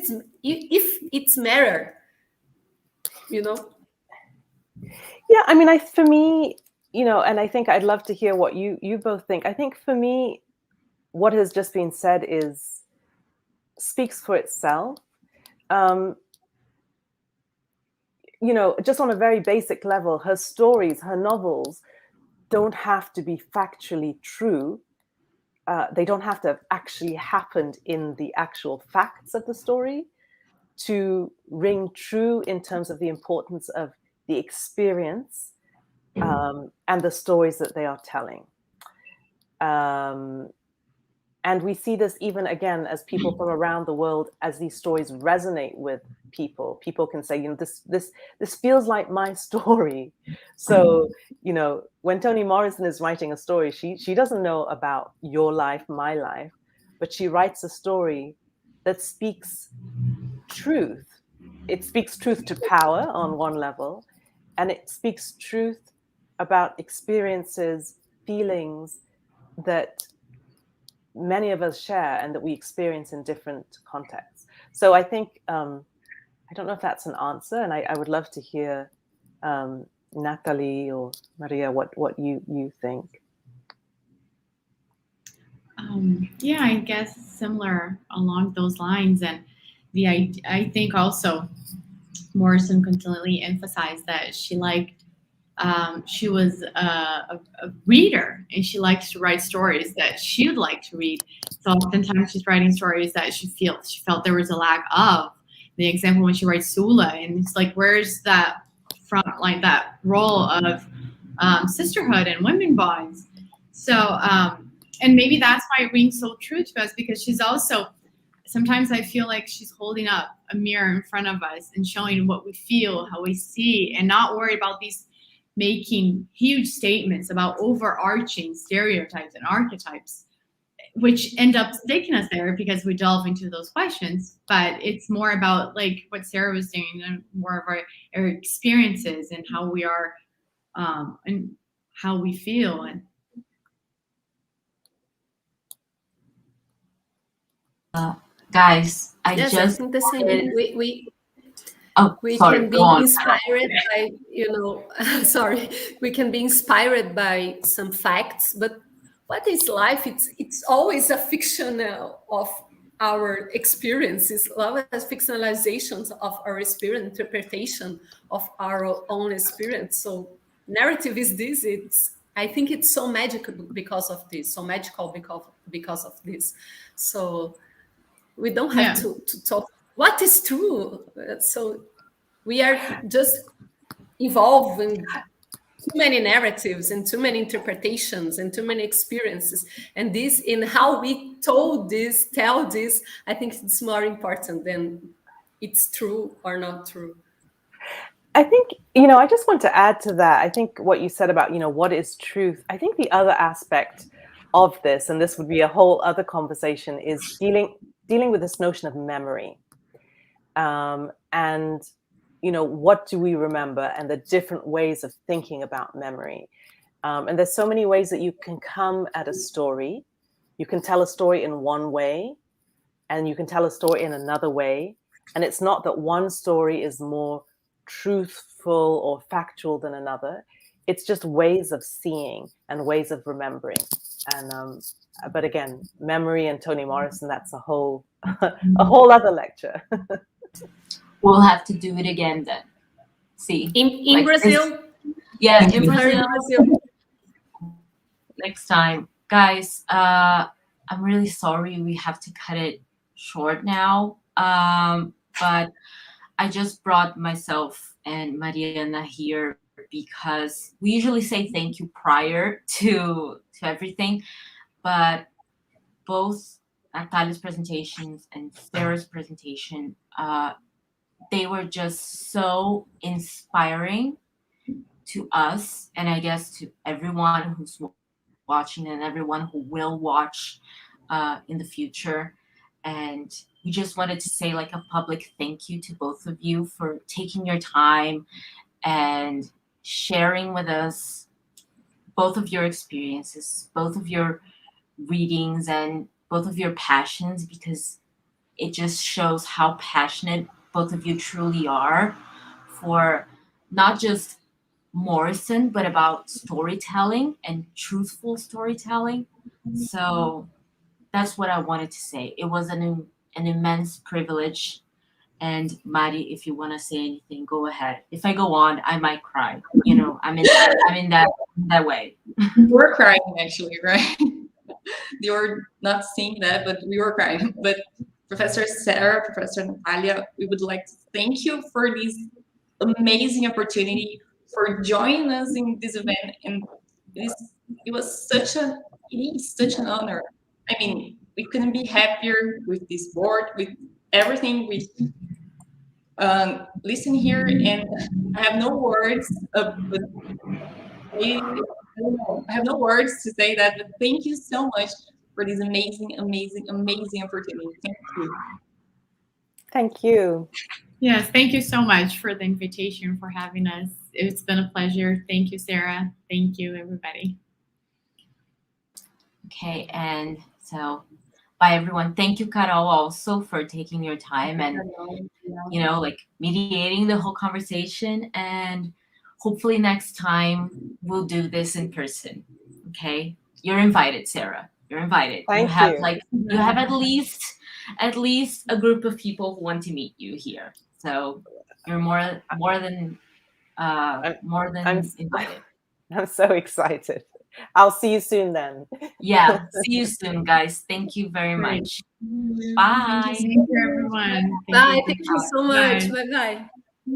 it's mirror, Yeah, for me, and I think I'd love to hear what you both think. I think for me, what has just been said speaks for itself. Just on a very basic level, her stories, her novels don't have to be factually true. They don't have to have actually happened in the actual facts of the story to ring true in terms of the importance of the experience and the stories that they are telling. And we see this even again as people from around the world, as these stories resonate with people. People can say, this feels like my story. So, when Toni Morrison is writing a story, she doesn't know about your life, my life, but she writes a story that speaks truth. It speaks truth to power on one level, and it speaks truth about experiences, feelings that many of us share and that we experience in different contexts. So I think, I don't know if that's an answer, and I would love to hear Natalie or Maria what you think. Yeah, I guess similar along those lines. And I think also Morrison continually emphasized that she was a reader, and she likes to write stories that she would like to read. So oftentimes she's writing stories that she felt there was a lack of. The example when she writes Sula, and it's like, where's that that role of sisterhood and women bonds? So and maybe that's why it rings so true to us, because she's also, sometimes I feel like she's holding up a mirror in front of us and showing what we feel, how we see, and not worried about these making huge statements about overarching stereotypes and archetypes, which end up taking us there because we delve into those questions. But it's more about like what Sarah was saying, and more of our experiences and how we are and how we feel. And guys, I think the same. We sorry, can be inspired by, sorry, we can be inspired by some facts, but what is life? It's always a fiction of our experiences, always fictionalizations of our experience, interpretation of our own experience. So narrative is this. I think it's so magical because of this, so magical because of this. So we don't have to talk what is true. So we are just evolving too many narratives and too many interpretations and too many experiences. And this, in how we tell this, I think it's more important than it's true or not true. I think, I just want to add to that. I think what you said about, what is truth, I think the other aspect of this, and this would be a whole other conversation, is dealing with this notion of memory. And, what do we remember, and the different ways of thinking about memory. And there's so many ways that you can come at a story. You can tell a story in one way, and you can tell a story in another way. And it's not that one story is more truthful or factual than another. It's just ways of seeing and ways of remembering. And but again, memory and Toni Morrison, that's a whole other lecture. We'll have to do it again then. See, in Brazil. Yeah, in Brazil. Next time, guys. I'm really sorry we have to cut it short now. But I just brought myself and Mariana here because we usually say thank you prior to everything, but both Natalia's presentations and Sarah's presentation, they were just so inspiring to us, and I guess to everyone who's watching and everyone who will watch in the future. And we just wanted to say like a public thank you to both of you for taking your time and sharing with us both of your experiences, both of your readings, and both of your passions, because it just shows how passionate both of you truly are for not just Morrison, but about storytelling and truthful storytelling. So that's what I wanted to say. It was an immense privilege. And Mari, if you want to say anything, go ahead. If I go on, I might cry. I'm in that way. We were crying actually, right? They were not seeing that, but we were crying. But Professor Sarah, Professor Natalia, we would like to thank you for this amazing opportunity, for joining us in this event. And it is such an honor I mean, we couldn't be happier with this board, with everything we listen here, and I have no words, but I don't know, I have no words to say that, but thank you so much for this amazing, amazing, amazing opportunity. Thank you. Thank you. Yes, thank you so much for the invitation, for having us. It's been a pleasure. Thank you, Sarah. Thank you, everybody. Okay, and so bye everyone. Thank you, Carol, also for taking your time and like mediating the whole conversation. And hopefully next time we'll do this in person. Okay, you're invited, Sarah. You're invited. Thank you have you. you have at least a group of people who want to meet you here. So you're more than invited. I'm so excited. I'll see you soon then. Yeah, see you soon, guys. Thank you very much. Bye. Thank you, everyone. Bye. Thank you so much. Bye. Bye-bye.